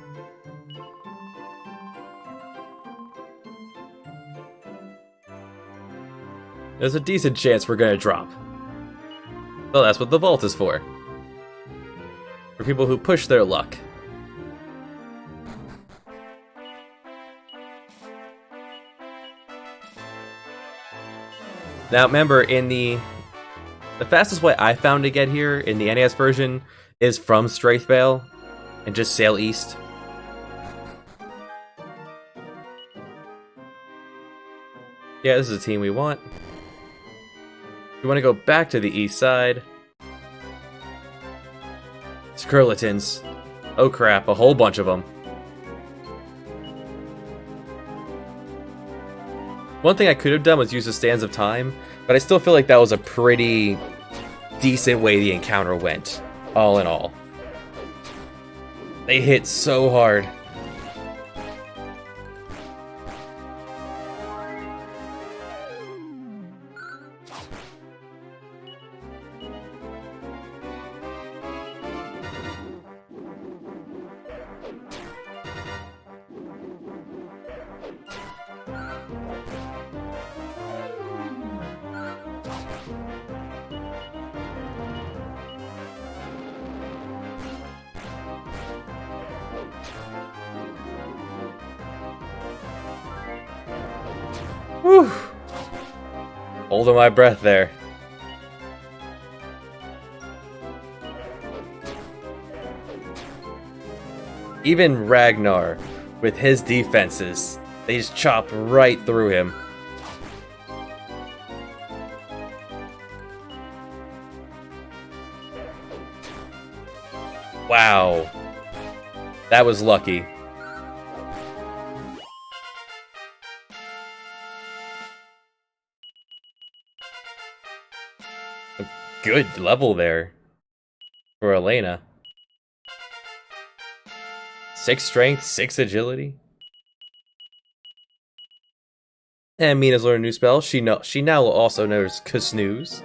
There's a decent chance we're gonna drop. Well, that's what the vault is for. For people who push their luck. Now, remember, in the fastest way I found to get here in the NES version is from Strathvale and just sail east. Yeah, this is the team we want. We want to go back to the east side. Skrulletons. Oh crap, a whole bunch of them. One thing I could have done was use the Sands of Time, but I still feel like that was a pretty decent way the encounter went, all in all. They hit so hard. Whew. Holding my breath there. Even Ragnar, with his defenses, they just chop right through him. Wow. That was lucky. good level there for Elena. 6 strength, 6 agility. And Mina's learned a new spell. She now also knows Snooze.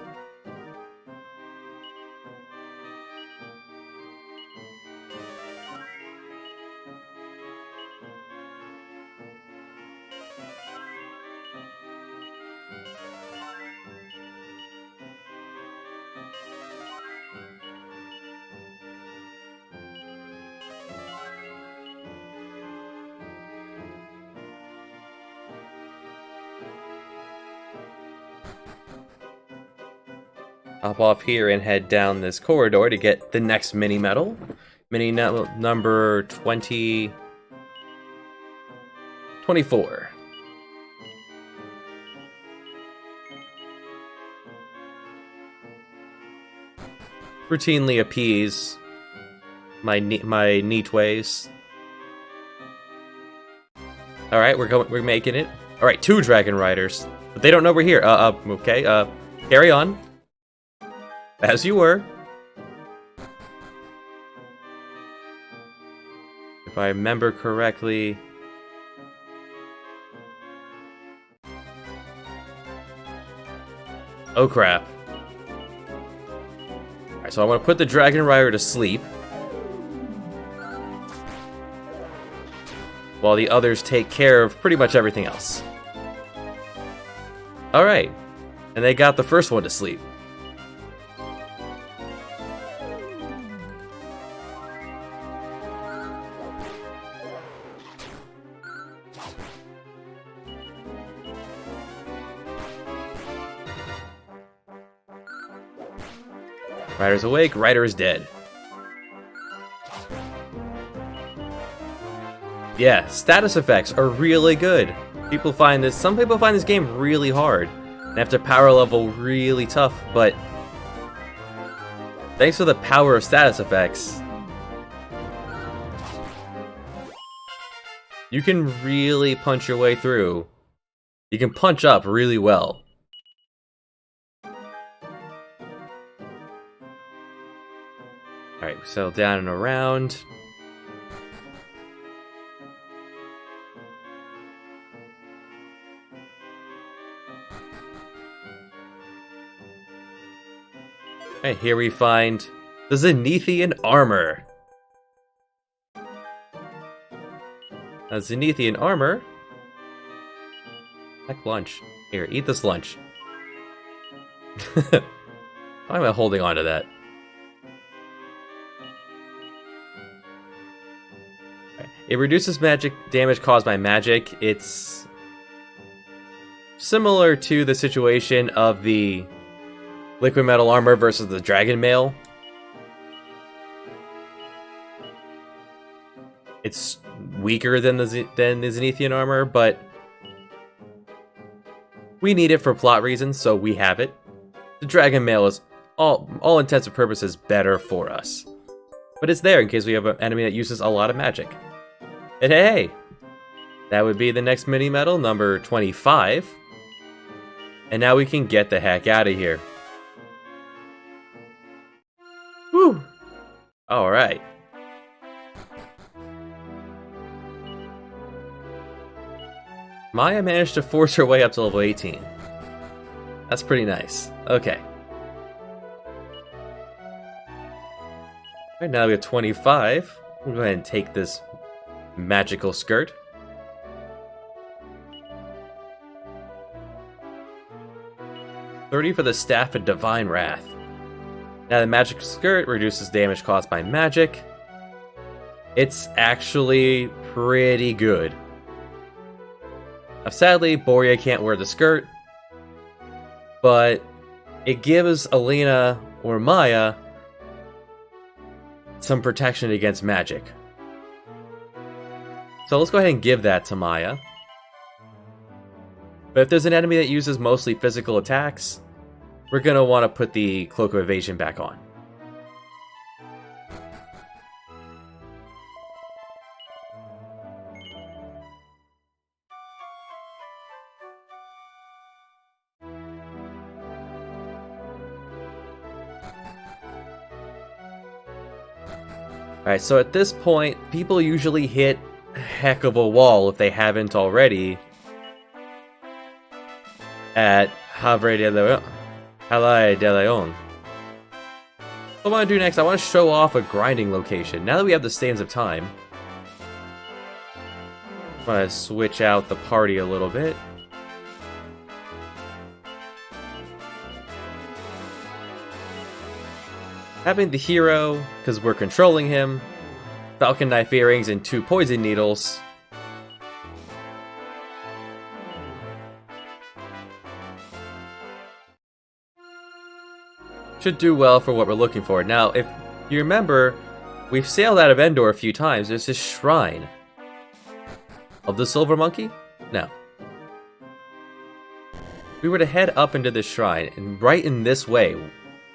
Hop off here and head down this corridor to get the next mini medal. Number 24. Routinely appease my neat ways. All right, we're making it. All right, 2 dragon riders, but they don't know we're here. Okay. Carry on. As you were. If I remember correctly. Oh crap. Alright, so I want to put the Dragon Rider to sleep. While the others take care of pretty much everything else. Alright. And they got the first one to sleep. Rider's awake, Rider is dead. Yeah, status effects are really good. Some people find this game really hard. And have to power level really tough, but thanks to the power of status effects, you can really punch your way through. You can punch up really well. Alright, settle down and around. And here we find the Zenithian armor. A Zenithian armor? Heck, lunch. Here, eat this lunch. Why am I holding on to that? It reduces magic damage caused by magic. It's similar to the situation of the liquid metal armor versus the dragon mail. It's weaker than the Zenithian armor, but we need it for plot reasons, so we have it. The dragon mail is all intents and purposes better for us, but it's there in case we have an enemy that uses a lot of magic. And hey, that would be the next mini medal, number 25. And now we can get the heck out of here. Whew. Alright. Maya managed to force her way up to level 18. That's pretty nice. Okay. Alright, now we have 25. We'll go ahead and take this magical skirt. $30 for the Staff of Divine Wrath. Now the magic skirt reduces damage caused by magic. It's actually pretty good. Sadly, Boria can't wear the skirt, but it gives Elena or Maya some protection against magic. So let's go ahead and give that to Maya. But if there's an enemy that uses mostly physical attacks, we're going to want to put the Cloak of Evasion back on. Alright, so at this point, people usually hit a heck of a wall if they haven't already at Havre de Leon. Halai de Leon. What I want to do next, I want to show off a grinding location. Now that we have the Stands of Time, I'm going to switch out the party a little bit. Having the hero, because we're controlling him, Falcon Knife Earrings and 2 Poison Needles. Should do well for what we're looking for. Now, if you remember, we've sailed out of Endor a few times. There's this shrine. Of the Silver Monkey? No. We were to head up into this shrine, and right in this way.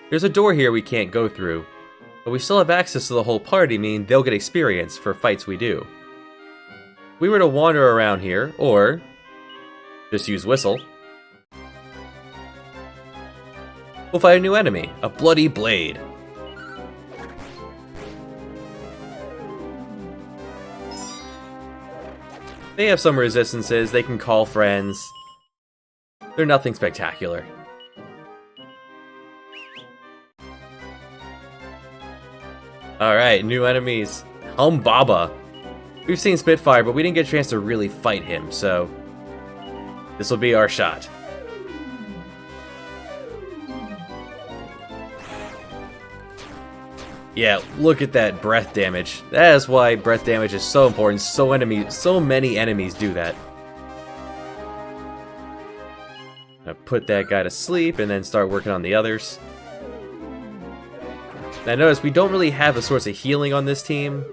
There's a door here we can't go through, but we still have access to the whole party, meaning they'll get experience for fights we do. We were to wander around here, or just use Whistle. We'll fight a new enemy, a Bloody Blade. They have some resistances, they can call friends. They're nothing spectacular. Alright, new enemies. Humbaba. We've seen Spitfire, but we didn't get a chance to really fight him, so this will be our shot. Yeah, look at that breath damage. That is why breath damage is so important. So many enemies do that. Now put that guy to sleep and then start working on the others. Now notice we don't really have a source of healing on this team,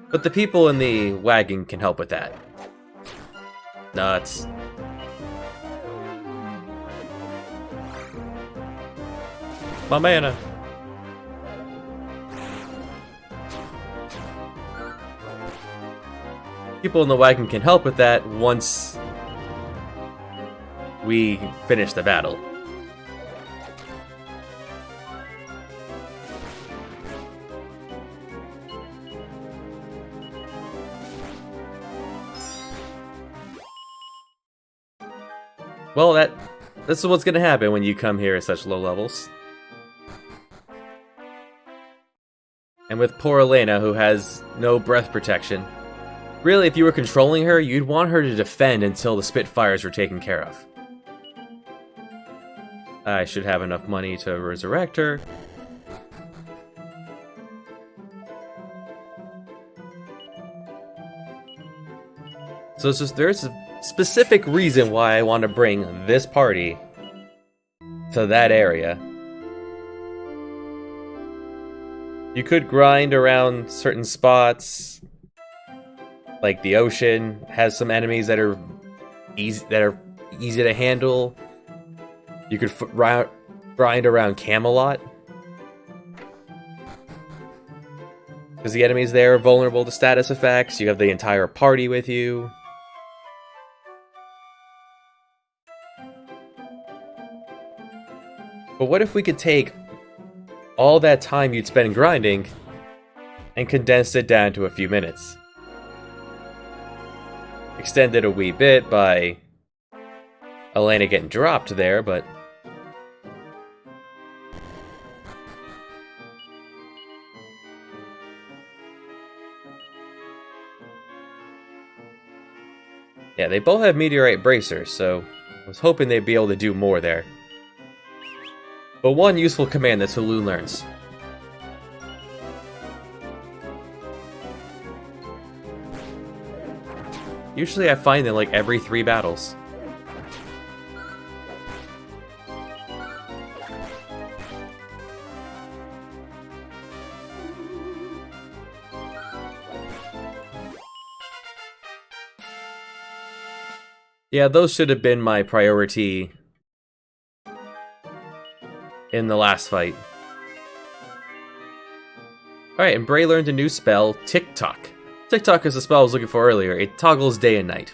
but the people in the wagon can help with that. Nuts. My mana. People in the wagon can help with that once we finish the battle. Well, this is what's gonna happen when you come here at such low levels. And with poor Elena, who has no breath protection. Really, if you were controlling her, you'd want her to defend until the Spitfires were taken care of. I should have enough money to resurrect her. So there's a specific reason why I want to bring this party to that area. You could grind around certain spots. Like the ocean has some enemies that are easy to handle. You could grind around Camelot, because the enemies there are vulnerable to status effects. You have the entire party with you. But what if we could take all that time you'd spend grinding and condense it down to a few minutes? Extended a wee bit by Elena getting dropped there, but yeah, they both have meteorite bracers, so I was hoping they'd be able to do more there. But one useful command that Tulu learns. Usually I find them like every 3 battles. Yeah, those should have been my priority in the last fight. Alright, and Bray learned a new spell, Tick-Tock. Tick-Tock is the spell I was looking for earlier. It toggles day and night.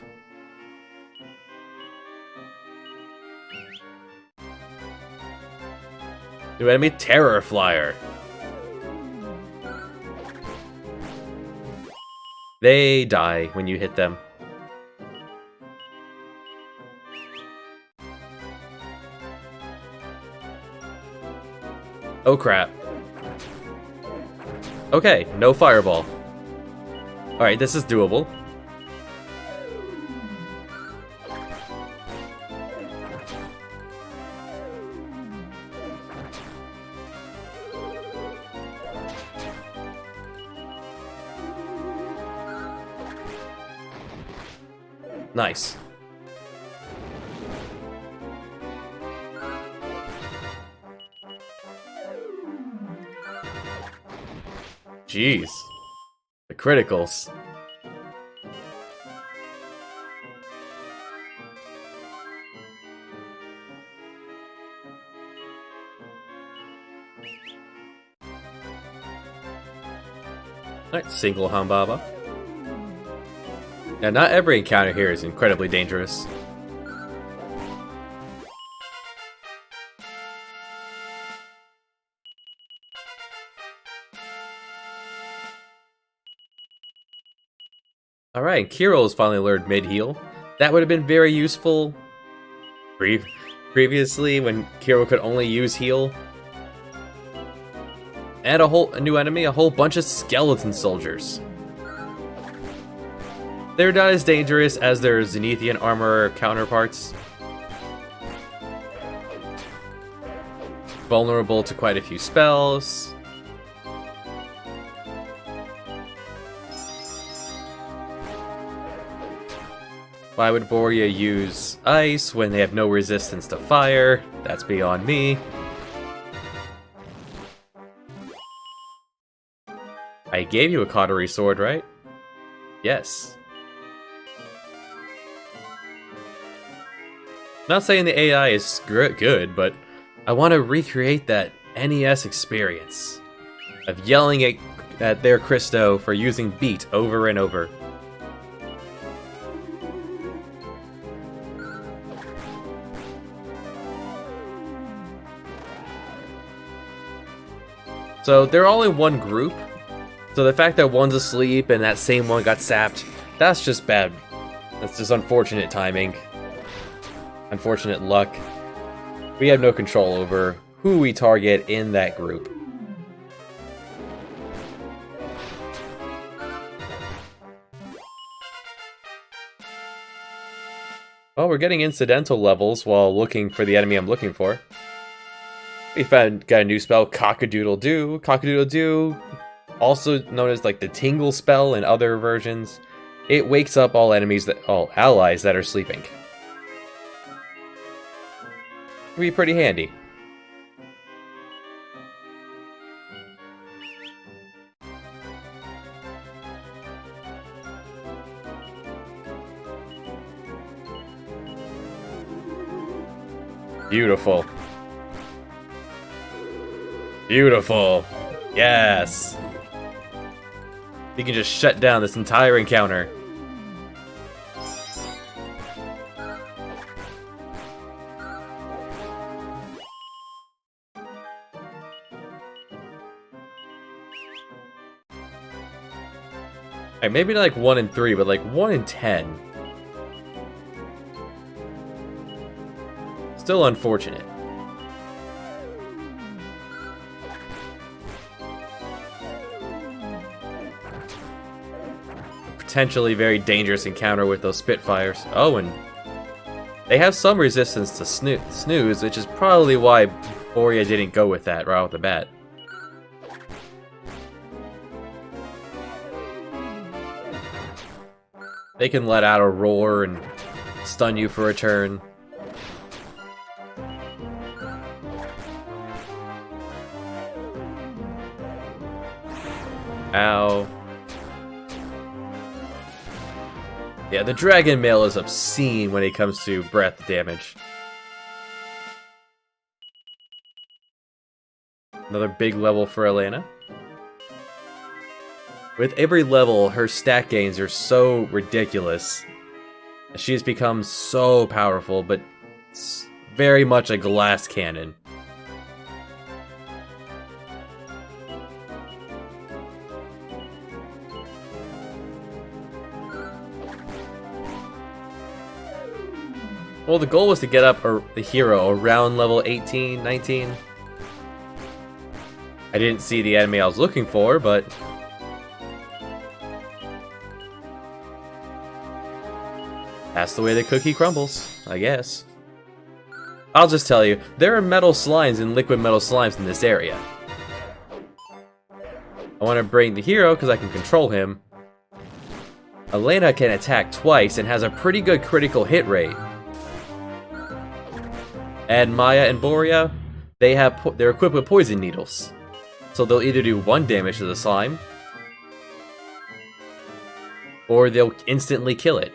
New enemy, Terror Flyer. They die when you hit them. Oh crap. Okay, no fireball. Alright, this is doable. Nice. Jeez. The criticals. Alright, single Hambaba. Now, not every encounter here is incredibly dangerous. Alright, Kiro's finally learned mid-heal. That would have been very useful previously when Kiro could only use heal. And a new enemy, a whole bunch of skeleton soldiers. They're not as dangerous as their Zenithian armor counterparts. Vulnerable to quite a few spells. Why would Boria use ice when they have no resistance to fire? That's beyond me. I gave you a cautery sword, right? Yes. Not saying the AI is good, but I want to recreate that NES experience of yelling at their Christo for using beat over and over. So they're all in one group, so the fact that one's asleep and that same one got sapped, that's just bad. That's just unfortunate timing. Unfortunate luck. We have no control over who we target in that group. Well, we're getting incidental levels while looking for the enemy I'm looking for. We got a new spell, Cock-a-doodle-doo. Cock-a-doodle-doo, also known as like the Tingle spell in other versions. It wakes up all allies that are sleeping. Be pretty handy. Beautiful. Beautiful. Yes. You can just shut down this entire encounter. Alright, maybe not like 1 in 3, but like 1 in 10. Still unfortunate. Potentially very dangerous encounter with those Spitfires. Oh, and they have some resistance to snooze, which is probably why Boria didn't go with that right off the bat. They can let out a roar and stun you for a turn. Ow. Yeah, the Dragon Mail is obscene when it comes to breath damage. Another big level for Elena. With every level, her stat gains are so ridiculous. She has become so powerful, but very much a glass cannon. Well, the goal was to get up the hero around level 18, 19. I didn't see the enemy I was looking for, but that's the way the cookie crumbles, I guess. I'll just tell you, there are metal slimes and liquid metal slimes in this area. I want to bring the hero because I can control him. Elena can attack twice and has a pretty good critical hit rate. And Maya and Borea, they're equipped with poison needles. So they'll either do 1 damage to the slime, or they'll instantly kill it,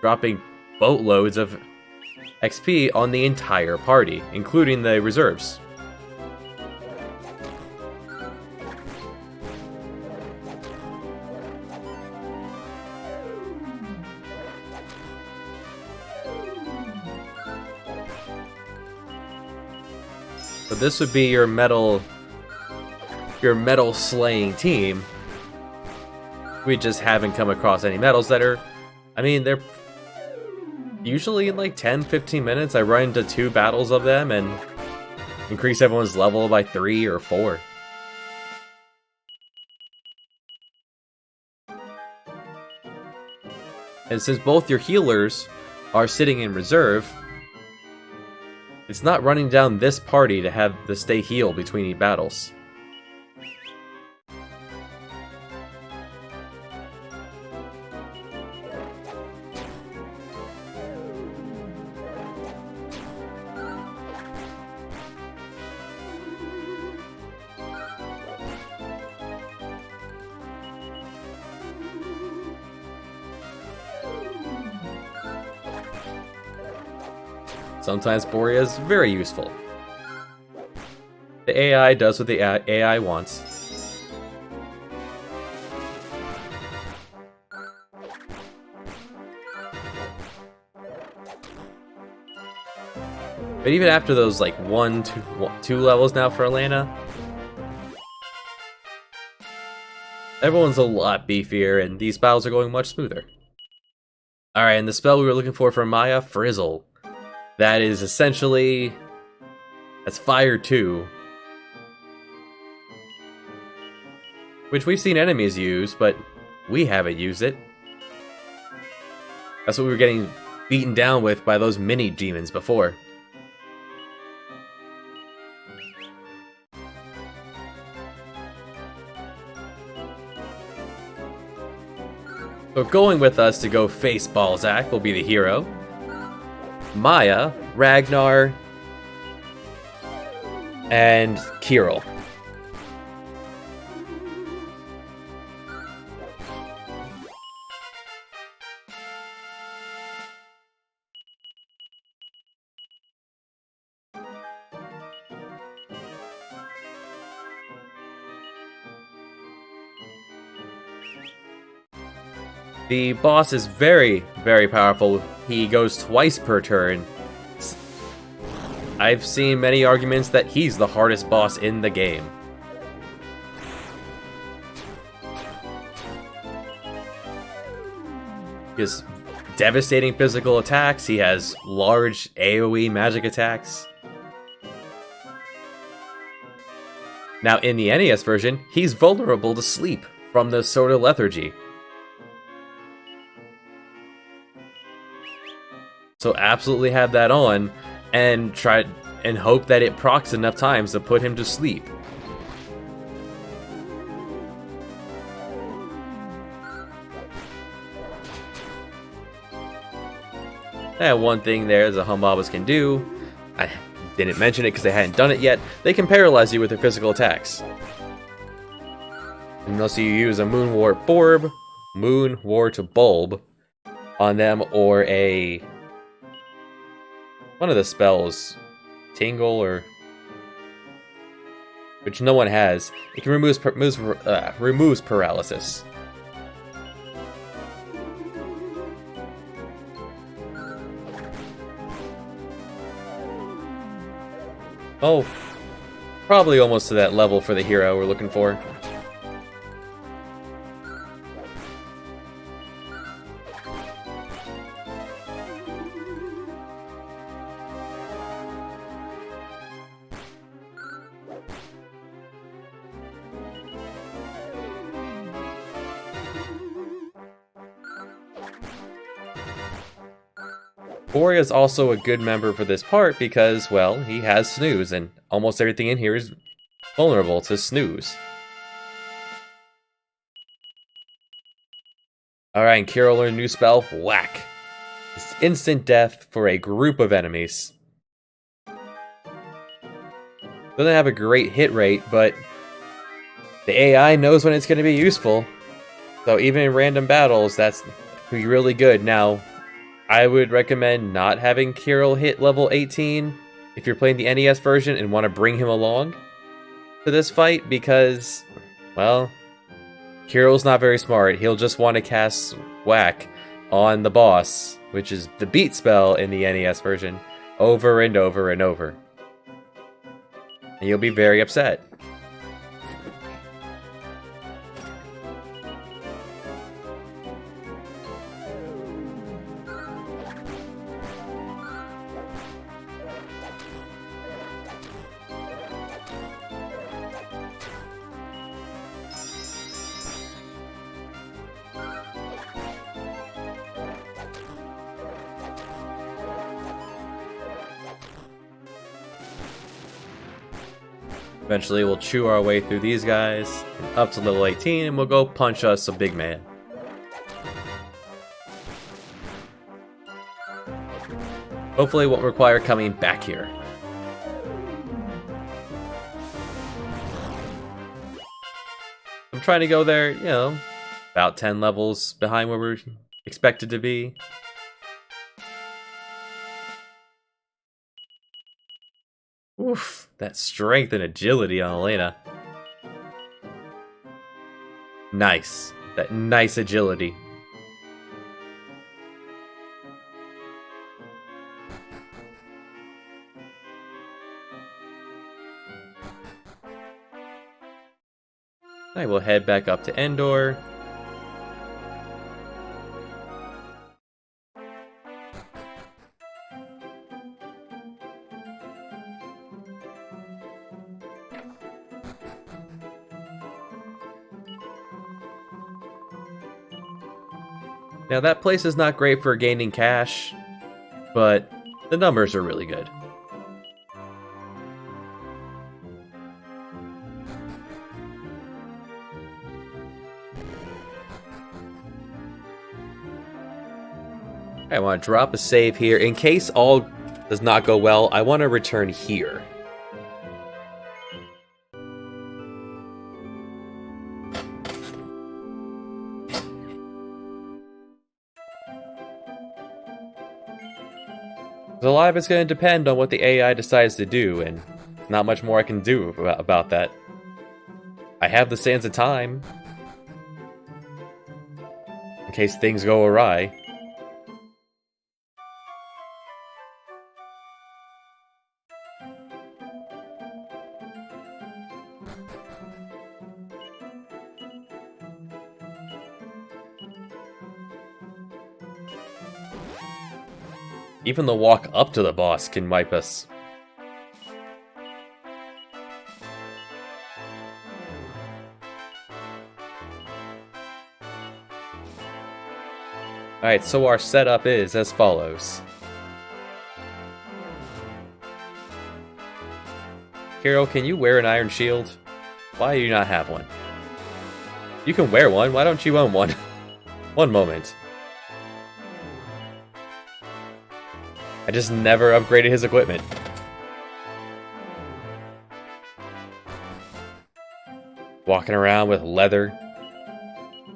dropping boatloads of XP on the entire party, including the reserves. So this would be your metal slaying team. We just haven't come across any metals that are, I mean, they're usually in like 10-15 minutes. I run into 2 battles of them and increase everyone's level by 3 or 4. And since both your healers are sitting in reserve, it's not running down this party to have to stay healed between each battles. Sometimes Borea is very useful. The AI does what the AI wants. But even after those like 2 levels now for Elena, everyone's a lot beefier and these battles are going much smoother. Alright, and the spell we were looking for Maya, Frizzle. That is essentially, that's Fire 2. Which we've seen enemies use, but we haven't used it. That's what we were getting beaten down with by those mini demons before. So going with us to go face Balzack will be the hero. Maya, Ragnar, and Kirill. The boss is very, very powerful. He goes twice per turn. I've seen many arguments that he's the hardest boss in the game. He has devastating physical attacks. He has large AoE magic attacks. Now, in the NES version, he's vulnerable to sleep from the Soda Lethargy. So absolutely have that on, and try and hope that it procs enough times to put him to sleep. And one thing there the Humbabas can do, I didn't mention it because they hadn't done it yet, they can paralyze you with their physical attacks. Unless you use a Moon Wart Bulb on them, or one of the spells, Tingle, or which no one has. It can removes paralysis. Oh, probably almost to that level for the hero we're looking for. Boria is also a good member for this part because, well, he has snooze, and almost everything in here is vulnerable to snooze. Alright, and Kiro learned a new spell, Whack. It's instant death for a group of enemies. Doesn't have a great hit rate, but the AI knows when it's going to be useful. So even in random battles, that's really good. Now, I would recommend not having Kirill hit level 18 if you're playing the NES version and want to bring him along to this fight because, well, Kirill's not very smart. He'll just want to cast Whack on the boss, which is the beat spell in the NES version, over and over and over. And you'll be very upset. Eventually, we'll chew our way through these guys, up to level 18, and we'll go punch us a big man. Hopefully it won't require coming back here. I'm trying to go there, you know, about 10 levels behind where we're expected to be. Oof, that strength and agility on Elena. Nice. That nice agility. Alright, we'll head back up to Endor. Now that place is not great for gaining cash, but the numbers are really good. I want to drop a save here. In case all does not go well, I want to return here. A lot of it's going to depend on what the AI decides to do, and not much more I can do about that. I have the sands of time, in case things go awry. Even the walk up to the boss can wipe us. Alright, so our setup is as follows. Carol, can you wear an iron shield? Why do you not have one? You can wear one, why don't you own one? One moment. I just never upgraded his equipment. Walking around with leather.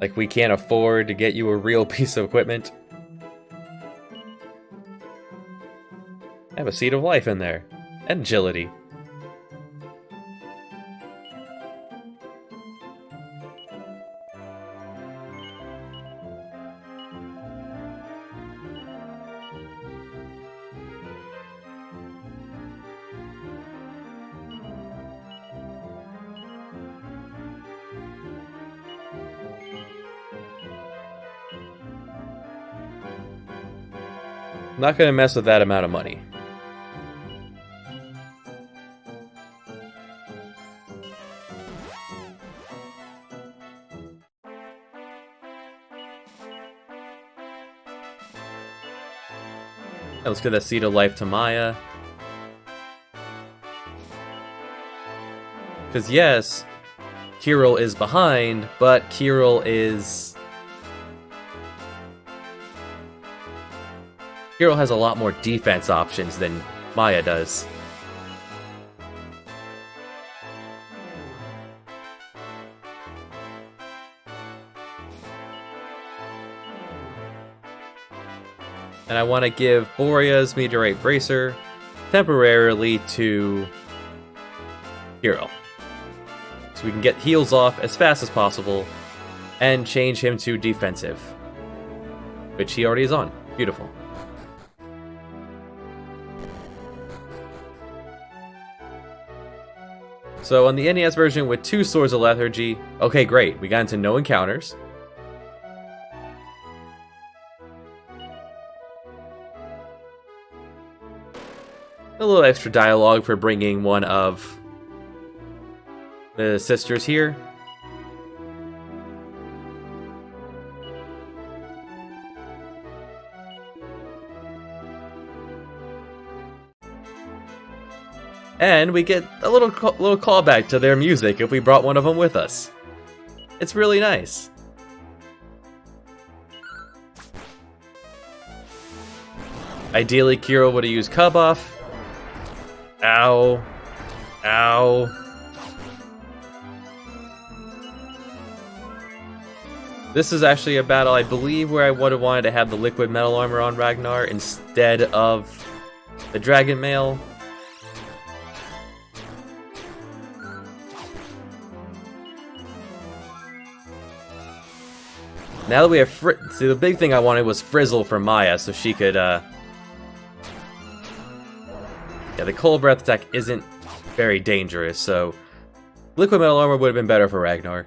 Like we can't afford to get you a real piece of equipment. I have a seed of life in there. And agility. I'm not gonna mess with that amount of money. Let's give that Seed of Life to Maya. Because yes, Kirill is behind, but Kirill has a lot more defense options than Maya does. And I want to give Borea's Meteorite Bracer temporarily to Kirill. So we can get heals off as fast as possible and change him to defensive. Which he already is on. Beautiful. So on the NES version with 2 Swords of Lethargy, okay, great. We got into no encounters. A little extra dialogue for bringing one of the sisters here. And we get a little callback to their music if we brought one of them with us. It's really nice. Ideally, Kirill would have used Cubuff. Ow. Ow. This is actually a battle, I believe, where I would have wanted to have the liquid metal armor on Ragnar instead of the dragon mail. Now that we have see, the big thing I wanted was Frizzle for Maya, so she could, yeah, the Cold Breath attack isn't very dangerous, so Liquid Metal Armor would have been better for Ragnar.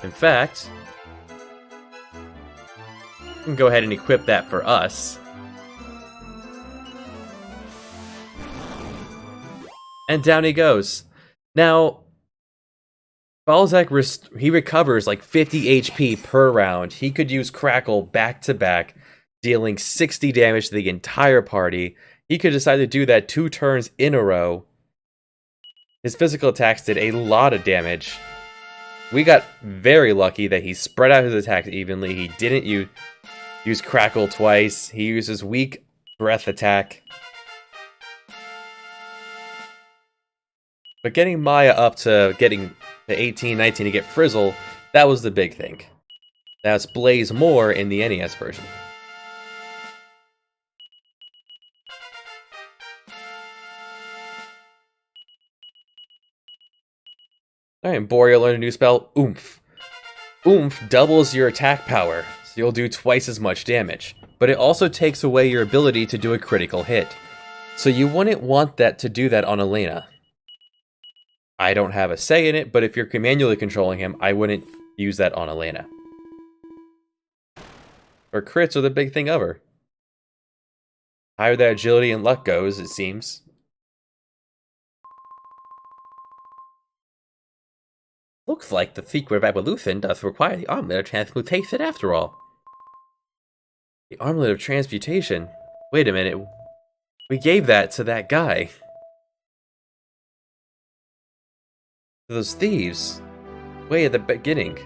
In fact, we can go ahead and equip that for us. And down he goes. Now, Balzack, he recovers like 50 HP per round. He could use Crackle back to back, dealing 60 damage to the entire party. He could decide to do that 2 turns in a row. His physical attacks did a lot of damage. We got very lucky that he spread out his attacks evenly. He didn't use Crackle twice. He uses weak breath attack. But getting Maya up to getting to 18, 19 to get Frizzle, that was the big thing. That's Blaze more in the NES version. Alright, Borea learned a new spell, Oomph. Oomph doubles your attack power, so you'll do twice as much damage. But it also takes away your ability to do a critical hit. So you wouldn't want that to do that on Elena. I don't have a say in it, but if you're manually controlling him, I wouldn't use that on Elena. Or crits are the big thing of her. Higher that agility and luck goes, it seems. Looks like the secret of evolution does require the armlet of transmutation after all. The armlet of transmutation? Wait a minute. We gave that to that guy. Those thieves. Way at the beginning.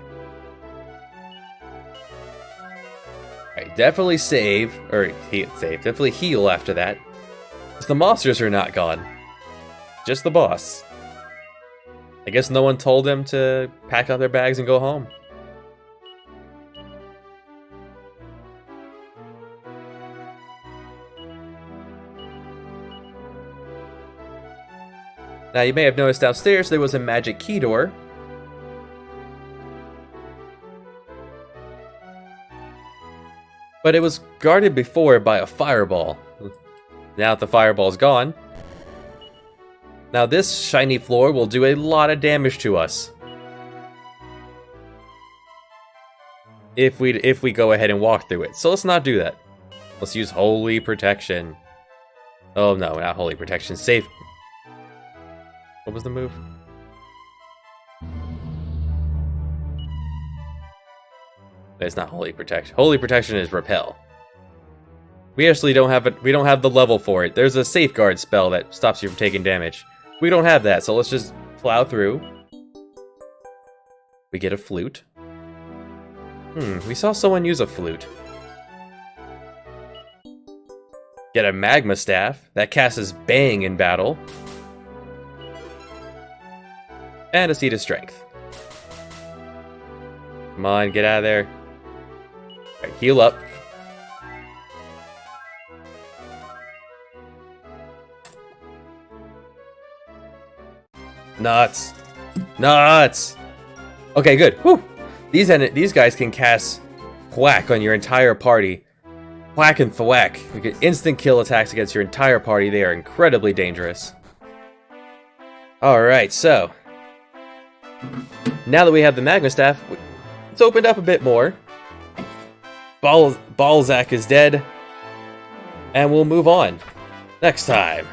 Alright, definitely save. Or save. Definitely heal after that. Because the monsters are not gone. Just the boss. I guess no one told them to pack up their bags and go home. Now you may have noticed downstairs there was a magic key door. But it was guarded before by a fireball. Now that the fireball's gone, now this shiny floor will do a lot of damage to us. If we go ahead and walk through it. So let's not do that. Let's use Holy Protection. Oh no, not Holy Protection. Safe. What was the move? It's not Holy Protection. Holy Protection is Repel. We actually don't have it. We don't have the level for it. There's a Safeguard spell that stops you from taking damage. We don't have that, so let's just plow through. We get a flute. We saw someone use a flute. Get a Magma Staff that casts Bang in battle. And a Seed of Strength. Come on, get out of there. Alright, heal up. Nuts. Nuts! Okay, good. Whew. These guys can cast Whack on your entire party. Whack and Thwack. You get instant kill attacks against your entire party. They are incredibly dangerous. Alright, so now that we have the Magma Staff, it's opened up a bit more. Balzack is dead. And we'll move on. Next time.